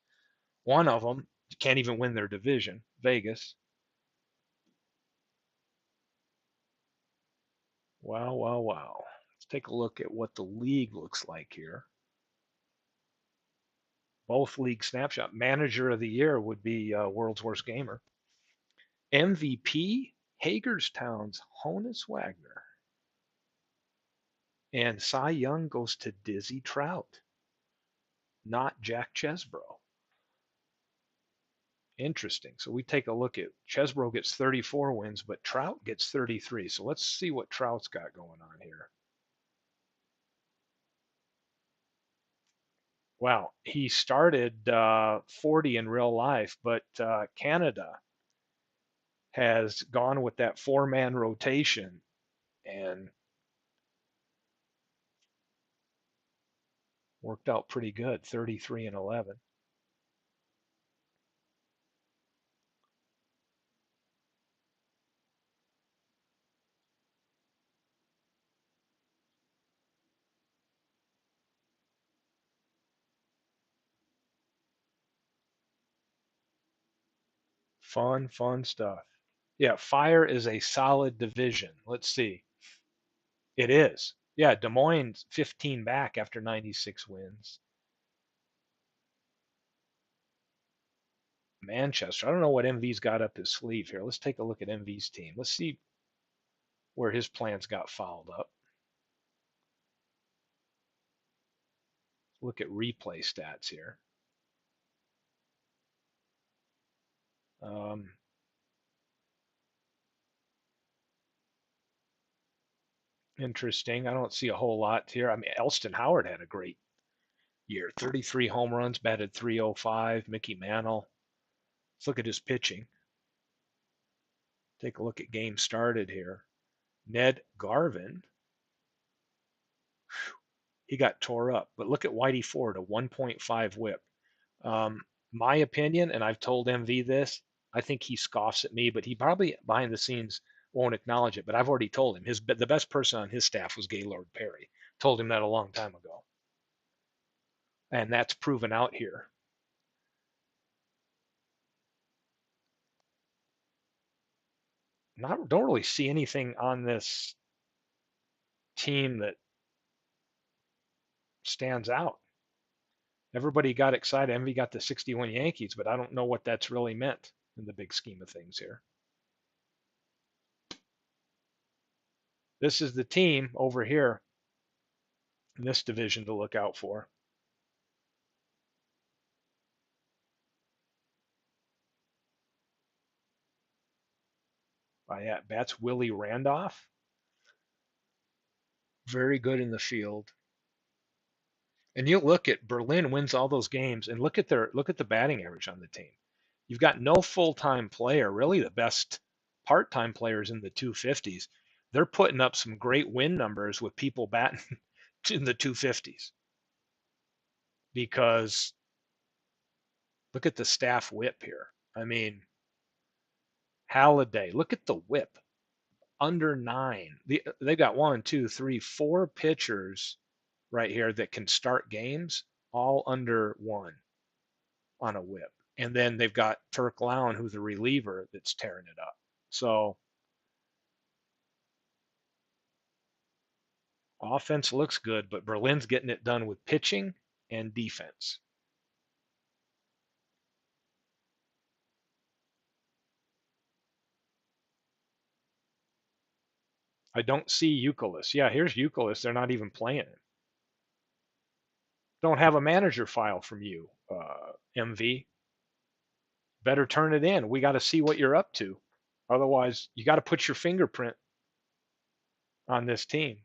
One of them can't even win their division, Vegas. Wow, wow, wow. Let's take a look at what the league looks like here. Both league snapshot. Manager of the year would be World's Worst Gamer. MVP, Hagerstown's Honus Wagner. And Cy Young goes to Dizzy Trout, not Jack Chesbro. Interesting. So we take a look at Chesbro gets 34 wins, but Trout gets 33. So let's see what Trout's got going on here. Well, he started 40 in real life, but Canada has gone with that 4-man rotation and worked out pretty good, 33 and 11. Fun, fun stuff. Yeah, Fire is a solid division. Let's see. It is. Yeah, Des Moines 15 back after 96 wins. Manchester. I don't know what MV's got up his sleeve here. Let's take a look at MV's team. Let's see where his plans got fouled up. Look at replay stats here. Um, Interesting. I don't see a whole lot here. I mean, Elston Howard had a great year. 33 home runs, batted 305. Mickey Mantle. Let's look at his pitching. Take a look at games started here. Ned Garvin, he got tore up. But look at Whitey Ford, a 1.5 whip. Um, my opinion, and I've told MV this, I think he scoffs at me, but he probably behind the scenes won't acknowledge it. But I've already told him the best person on his staff was Gaylord Perry. Told him that a long time ago, and that's proven out here. Not don't really see anything on this team that stands out. Everybody got excited. Envy got the 61 Yankees, but I don't know what that's really meant in the big scheme of things here. This is the team over here in this division to look out for. By at bats, Willie Randolph. very good in the field. And you look at Berlin wins all those games, and look at the batting average on the team. You've got no full-time player, really the best part-time players in the 250s. They're putting up some great win numbers with people batting in the 250s because look at the staff whip here. I mean, Halliday, look at the whip under 9. They got one, two, three, 4 pitchers right here that can start games all under 1 on a whip. And then they've got Turk Lown, who's a reliever that's tearing it up. So offense looks good, but Berlin's getting it done with pitching and defense. I don't see Euclid. Yeah, here's Euclid. They're not even playing it. Don't have a manager file from you, MV. Better turn it in. We got to see what you're up to. Otherwise, you got to put your fingerprint on this team.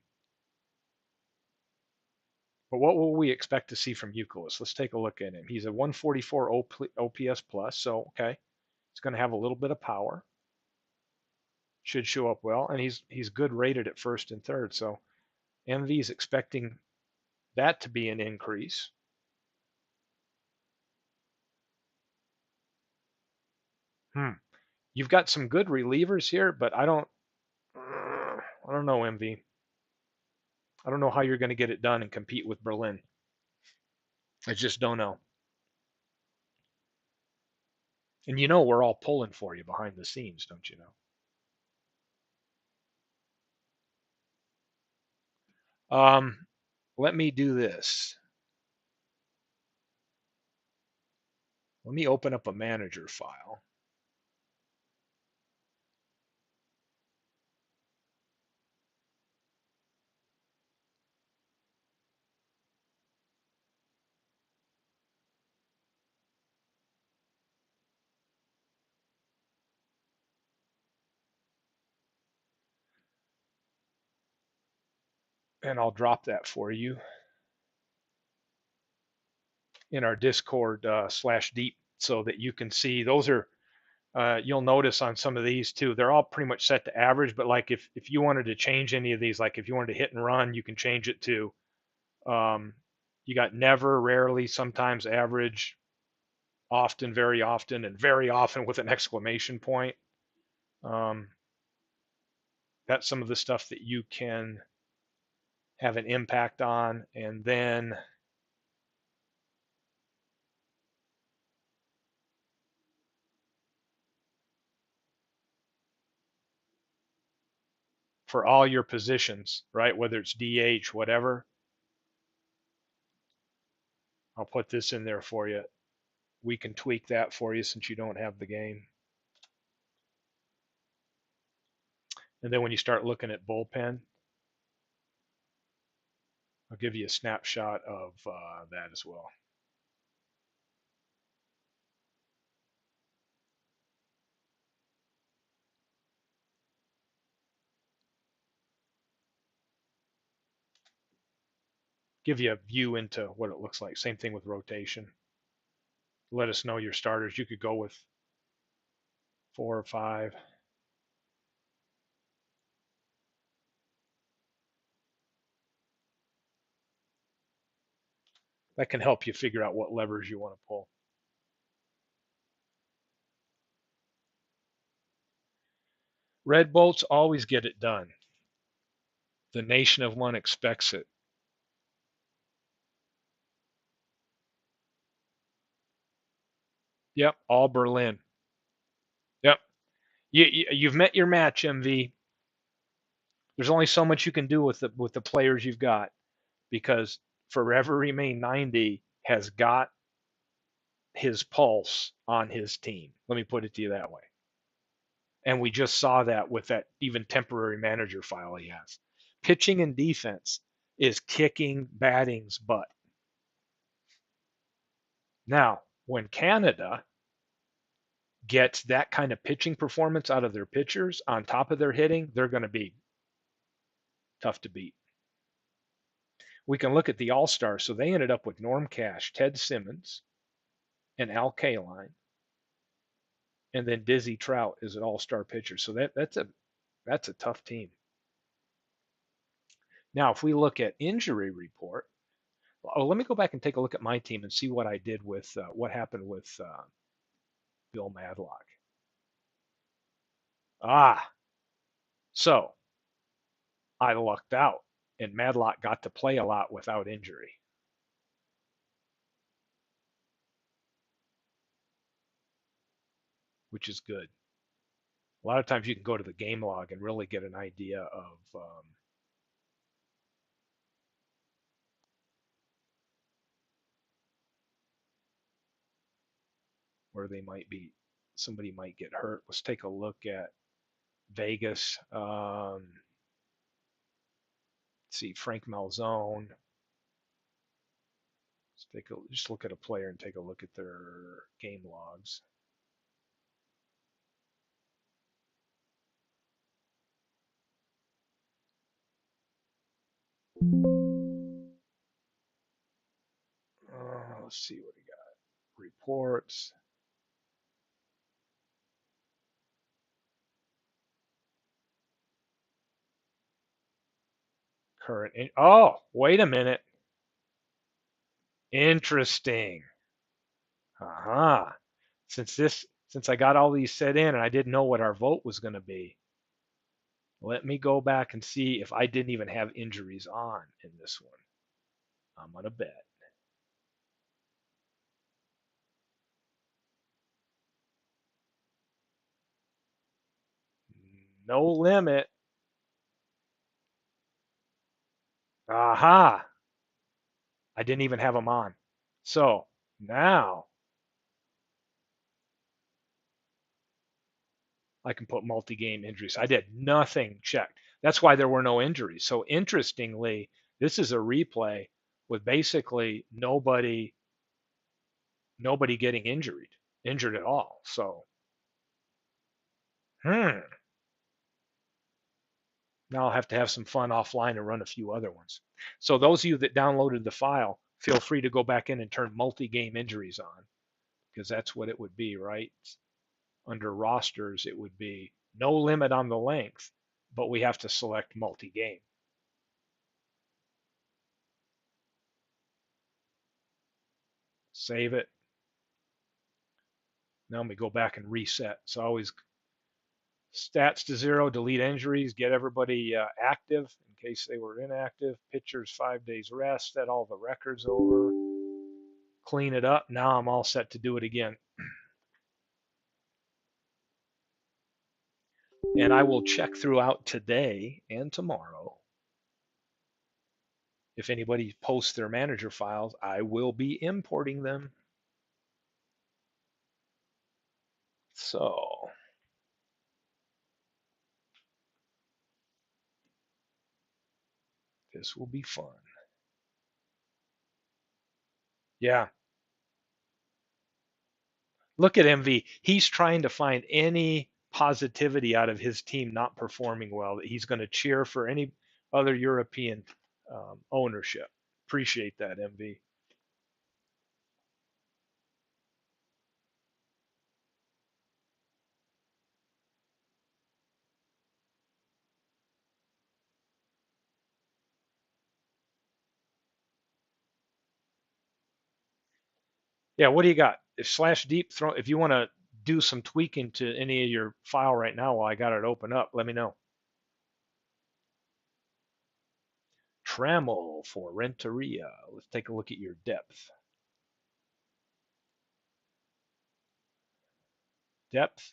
But what will we expect to see from Euclid? Let's take a look at him. He's a 144 OPS plus, so okay, he's going to have a little bit of power. Should show up well, and he's good rated at first and third. So MV is expecting that to be an increase. You've got some good relievers here, but I don't know, MV. I don't know how you're going to get it done and compete with Berlin. I just don't know. And you know we're all pulling for you behind the scenes, don't you know? Let me do this. Let me open up a manager file. And I'll drop that for you in our Discord /deep so that you can see. Those are you'll notice on some of these too, they're all pretty much set to average, but like if you wanted to change any of these, like if you wanted to hit and run, you can change it to um, you got never, rarely, sometimes, average, often, and very often with an exclamation point. Um, that's some of the stuff that you can have an impact on. And then for all your positions, right, whether it's DH, whatever, I'll put this in there for you. We can tweak that for you since you don't have the game. And then when you start looking at bullpen, I'll give you a snapshot of that as well. Give you a view into what it looks like. Same thing with rotation. Let us know your starters. You could go with 4 or 5. That can help you figure out what levers you want to pull. Red Bolts always get it done. The nation of one expects it. Yep, all Berlin. Yep. You've met your match, MV. There's only so much you can do with the players you've got because Forever Remain 90 has got his pulse on his team. Let me put it to you that way. And we just saw that with that even temporary manager file he has. Pitching and defense is kicking batting's butt. Now, when Canada gets that kind of pitching performance out of their pitchers on top of their hitting, they're going to be tough to beat. We can look at the All-Stars. So they ended up with Norm Cash, Ted Simmons, and Al Kaline, and then Dizzy Trout is an All-Star pitcher. So that's a tough team. Now, if we look at injury report, oh, let me go back and take a look at my team and see what I did with what happened with Bill Madlock. So I lucked out, and Madlock got to play a lot without injury. Which is good. A lot of times you can go to the game log and really get an idea of where they might be. Somebody might get hurt. Let's take a look at Vegas. Let's see, Frank Malzone. Just look at a player and take a look at their game logs. Let's see what we got. Reports. Current. Oh, wait a minute. Interesting. Uh-huh. Since I got all these set in and I didn't know what our vote was going to be, let me go back and see if I didn't even have injuries on in this one. I'm going to bet. No limit. Aha. I didn't even have them on. So now I can put multi-game injuries. I did nothing checked. That's why there were no injuries. So interestingly, this is a replay with basically nobody getting injured at all. So, now I'll have to have some fun offline and run a few other ones. So those of you that downloaded the file, feel free to go back in and turn multi-game injuries on, because that's what it would be, right? Under rosters, it would be no limit on the length, but we have to select multi-game. Save it. Now let me go back and reset. So always stats to 0, delete injuries, get everybody active in case they were inactive. Pitchers 5 days rest, set all the records over, clean it up. Now I'm all set to do it again. And I will check throughout today and tomorrow. If anybody posts their manager files, I will be importing them. So this will be fun. Yeah. Look at MV. He's trying to find any positivity out of his team not performing well. He's going to cheer for any other European ownership. Appreciate that, MV. Yeah, what do you got? If slash deep throw, if you want to do some tweaking to any of your file right now while I got it open up, let me know. Trammel for Renteria. Let's take a look at your depth. Depth.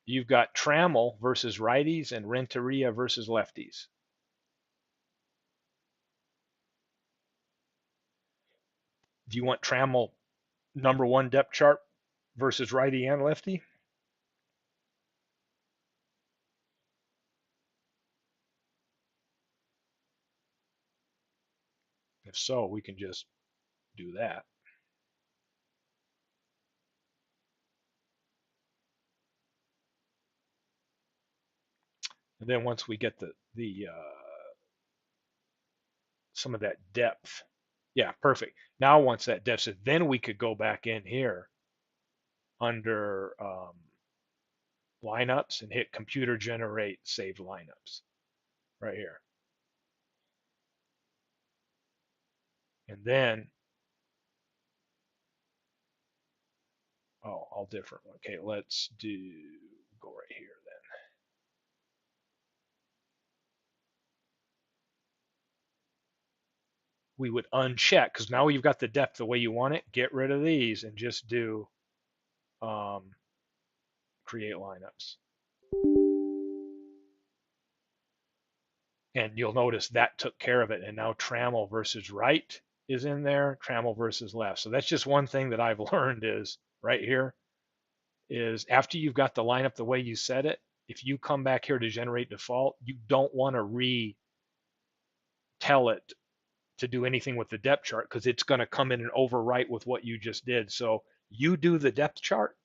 You've got Trammel versus righties and Renteria versus lefties. Do you want Trammel #1 depth chart versus righty and lefty? If so, we can just do that. And then once we get the some of that depth. Yeah, perfect. Now once that depth is, then we could go back in here under lineups and hit computer generate save lineups right here. And then, oh, all different. Okay, let's go right here then. We would uncheck because now you've got the depth the way you want it. Get rid of these and just do um, create lineups. And you'll notice that took care of it. And now Trammel versus right is in there, Trammel versus left. So that's just one thing that I've learned is right here is after you've got the lineup the way you set it, if you come back here to generate default, you don't want to retell it to do anything with the depth chart because it's going to come in and overwrite with what you just did. So you do the depth chart,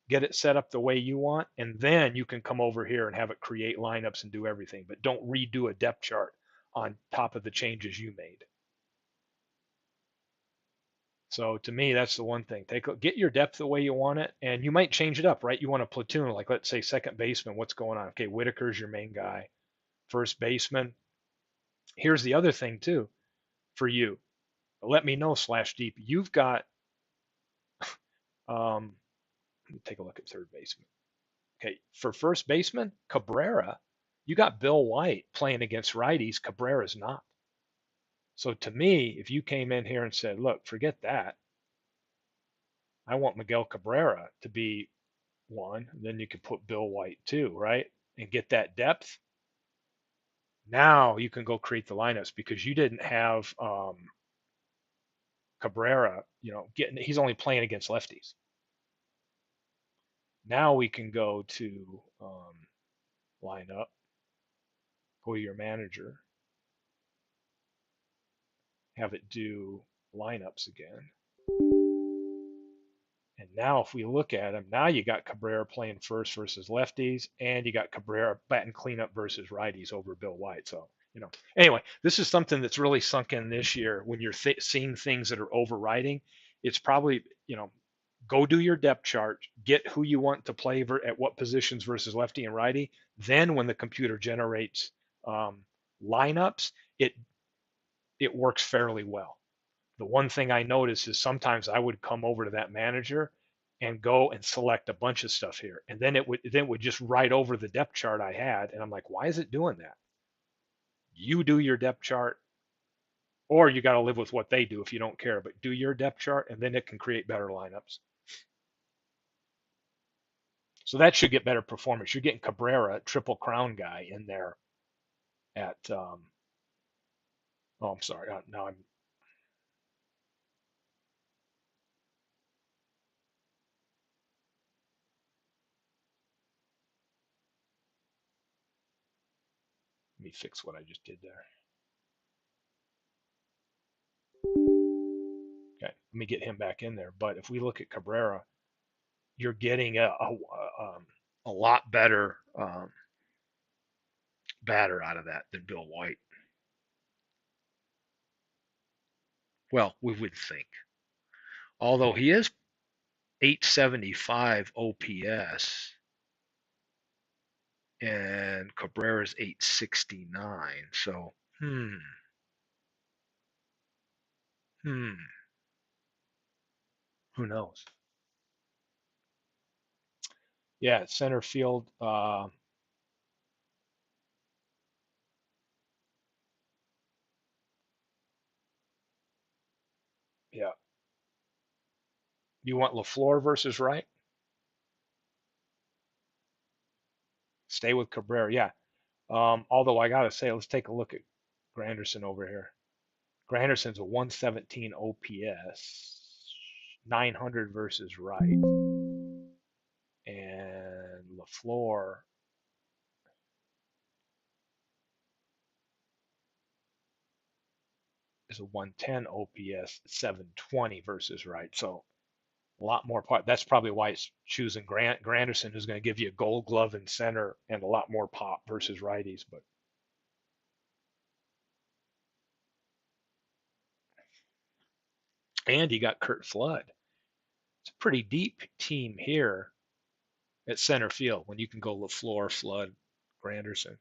get it set up the way you want, and then you can come over here and have it create lineups and do everything. But don't redo a depth chart on top of the changes you made. So to me, that's the one thing. Get your depth the way you want it, and you might change it up, right? You want a platoon, like let's say second baseman. What's going on? Okay, Whitaker's your main guy. First baseman. Here's the other thing too, for you. Let me know /deep. You've got. Let me take a look at third baseman. Okay, for first baseman, Cabrera, you got Bill White playing against righties. Cabrera's not. So to me, if you came in here and said, look, forget that. I want Miguel Cabrera to be one. Then you could put Bill White two, right? And get that depth. Now you can go create the lineups because you didn't have Cabrera, he's only playing against lefties. Now we can go to lineup, go to your manager, have it do lineups again. And now if we look at him, now you got Cabrera playing first versus lefties, and you got Cabrera batting cleanup versus righties over Bill White. So, anyway, this is something that's really sunk in this year when you're seeing things that are overriding. It's probably, go do your depth chart, get who you want to play at what positions versus lefty and righty. Then when the computer generates lineups, it works fairly well. The one thing I notice is sometimes I would come over to that manager and go and select a bunch of stuff here. And then it would just write over the depth chart I had. And I'm like, why is it doing that? You do your depth chart, or you got to live with what they do if you don't care, but do your depth chart and then it can create better lineups. So that should get better performance. You're getting Cabrera, triple crown guy in there at, oh, I'm sorry. Now let me fix what I just did there. Okay, let me get him back in there. But if we look at Cabrera, you're getting a lot better batter out of that than Bill White. Well, we would think. Although he is 875 OPS and Cabrera's 869. So, who knows? Yeah, center field. Yeah, you want LaFleur versus Wright? Stay with Cabrera. Yeah. Although I gotta say, let's take a look at Granderson over here. Granderson's a 117 OPS, 900 versus Wright, and LaFleur is a 110 OPS, 720 versus Wright. So a lot more part. That's probably why it's choosing Granderson, who's going to give you a Gold Glove in center and a lot more pop versus righties. But And you got Kurt Flood. It's a pretty deep team here at center field when you can go LaFleur, Flood, Granderson.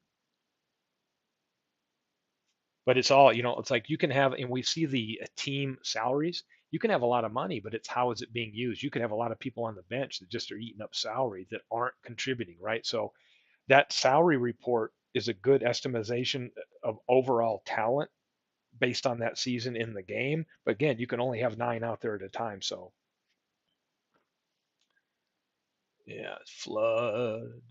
But it's all, it's like you can have, and we see the team salaries. You can have a lot of money, but it's how is it being used? You could have a lot of people on the bench that just are eating up salary that aren't contributing, right? So that salary report is a good estimation of overall talent based on that season in the game. But again, you can only have 9 out there at a time. So yeah, Flood.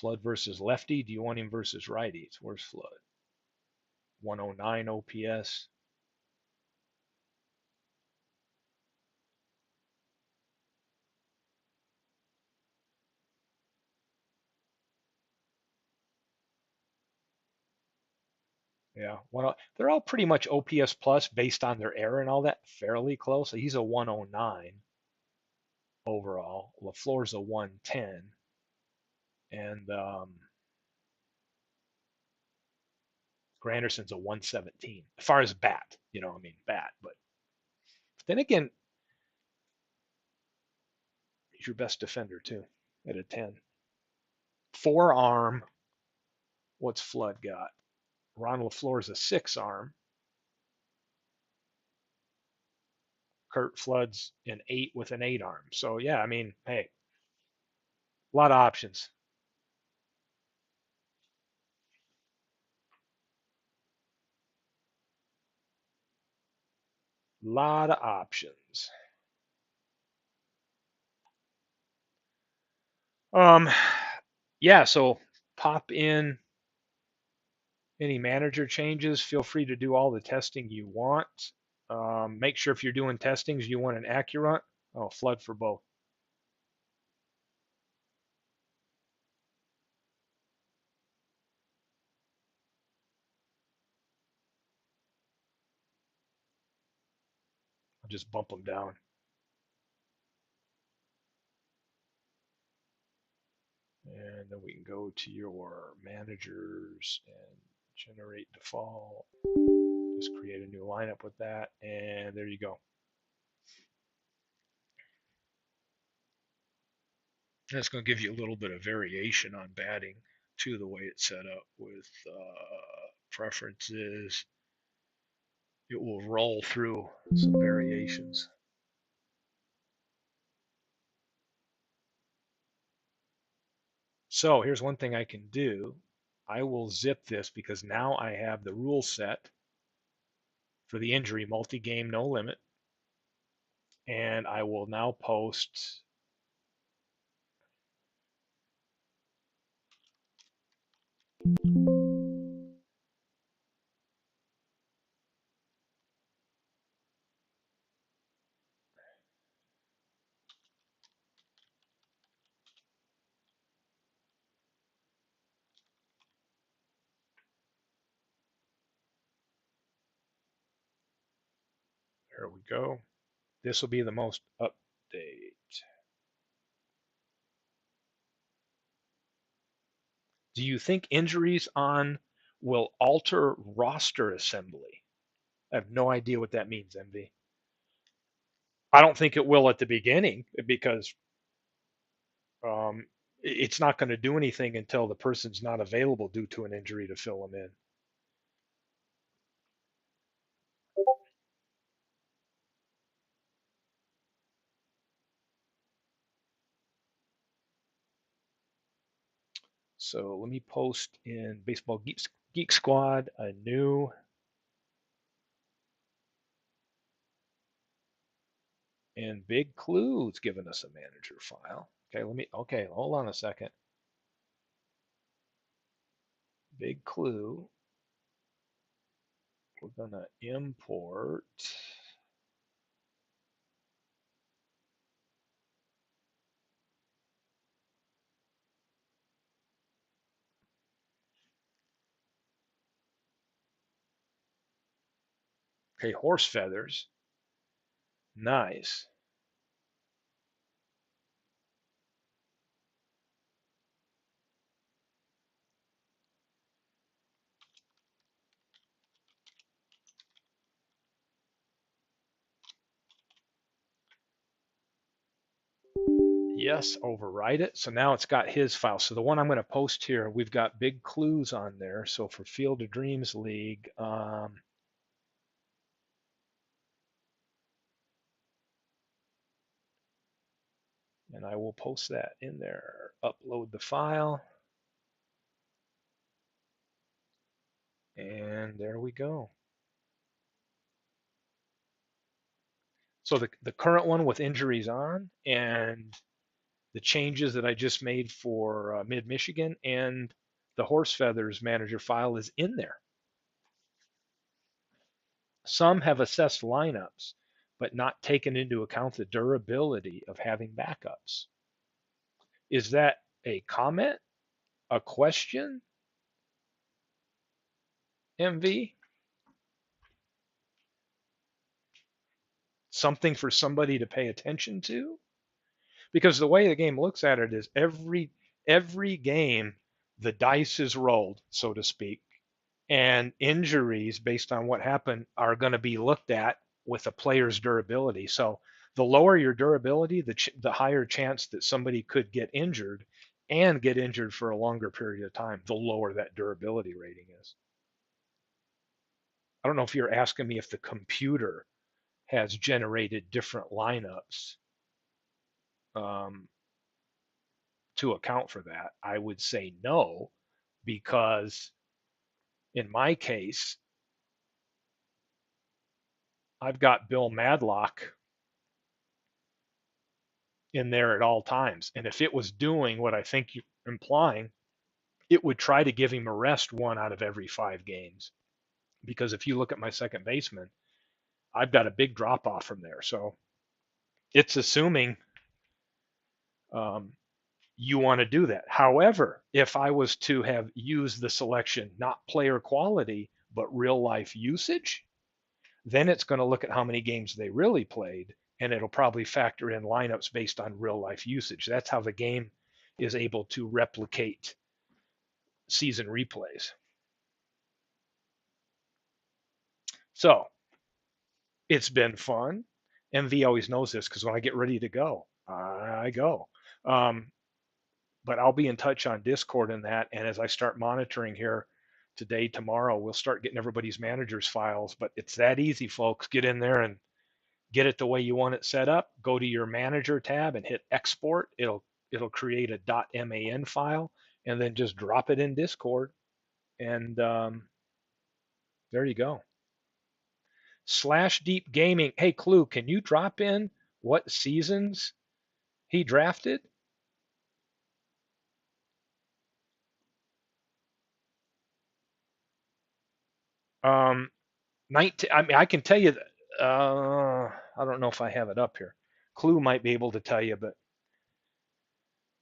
Flood versus lefty. Do you want him versus righties? Where's Flood? 109 OPS. Yeah, they're all pretty much OPS plus based on their error and all that, fairly close. So he's a 109 overall. LaFleur's a 110, and Granderson's a 117. As far as bat, I mean bat. But then again, he's your best defender too at a 10. Forearm. What's Flood got? Ron LaFleur's a 6 arm. Kurt Flood's an 8 with an 8 arm. So yeah, I mean, hey, a lot of options. A lot of options. Um, yeah, so pop in any manager changes. Feel free to do all the testing you want. Make sure if you're doing testings, you want an accurate. Oh, Flood for both. I'll just bump them down. And then we can go to your managers and generate default. Just create a new lineup with that. And there you go. That's going to give you a little bit of variation on batting to the way it's set up with preferences. It will roll through some variations. So here's one thing I can do. I will zip this because now I have the rule set for the injury multi-game no limit. And I will now post there we go. This will be the most update. Do you think injuries on will alter roster assembly? I have no idea what that means, MV. I don't think it will at the beginning because it's not going to do anything until the person's not available due to an injury to fill them in. So let me post in Baseball Geek Squad a new and Big Clue's giving us a manager file. Okay, hold on a second. Big Clue. We're gonna import. Okay, horse feathers. Nice. Yes, override it. So now it's got his file. So the one I'm going to post here, we've got big clues on there. So for Field of Dreams League, and I will post that in there. Upload the file, and there we go. So the current one with injuries on, and the changes that I just made for Mid Michigan, and the Horse Feathers manager file is in there. Some have assessed lineups, but not taken into account the durability of having backups. Is that a comment? A question? MV? Something for somebody to pay attention to? Because the way the game looks at it is every game the dice is rolled, so to speak, and injuries based on what happened are going to be looked at with a player's durability. So the lower your durability, the higher chance that somebody could get injured and get injured for a longer period of time, the lower that durability rating is. I don't know if you're asking me if the computer has generated different lineups um, to account for that. I would say no, because in my case, I've got Bill Madlock in there at all times. And if it was doing what I think you're implying, it would try to give him a rest 1 out of every 5 games. Because if you look at my second baseman, I've got a big drop off from there. So it's assuming um, you want to do that. However, if I was to have used the selection, not player quality, but real life usage, then it's going to look at how many games they really played, and it'll probably factor in lineups based on real life usage. That's how the game is able to replicate season replays. So it's been fun. MV always knows this because when I get ready to go, I go. Um, but I'll be in touch on Discord and that. And as I start monitoring here today, tomorrow, we'll start getting everybody's managers files. But it's that easy, folks. Get in there and get it the way you want it set up. Go to your manager tab and hit export. It'll create a .man file, and then just drop it in Discord. And there you go. Slash Deep Gaming. Hey, Clue, can you drop in what seasons he drafted? 19. I mean, I can tell you that. I don't know if I have it up here. Clue might be able to tell you, but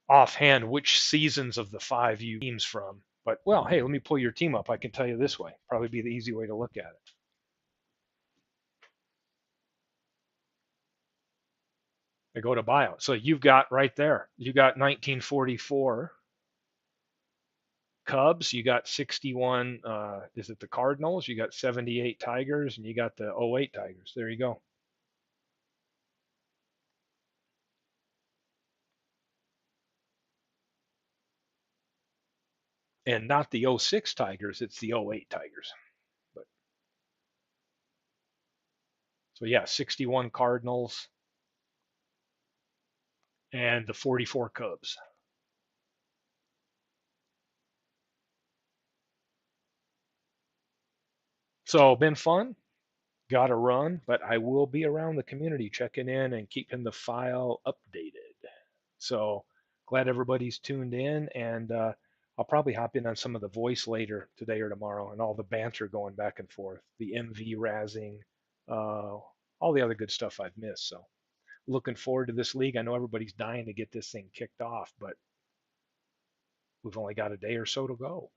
offhand, which seasons of the 5 you teams from. But well, hey, let me pull your team up. I can tell you this way. Probably be the easy way to look at it. I go to bio. So you've got right there. You got 1944 Cubs. You got 61. Is it the Cardinals? You got 78 Tigers, and you got the '08 Tigers. There you go. And not the '06 Tigers. It's the '08 Tigers. But so yeah, 61 Cardinals and the 44 Cubs. So been fun. Got to run, but I will be around the community checking in and keeping the file updated. So glad everybody's tuned in, and I'll probably hop in on some of the voice later today or tomorrow, and all the banter going back and forth, the MV razzing, uh, all the other good stuff I've missed. So looking forward to this league. I know everybody's dying to get this thing kicked off, but we've only got a day or so to go.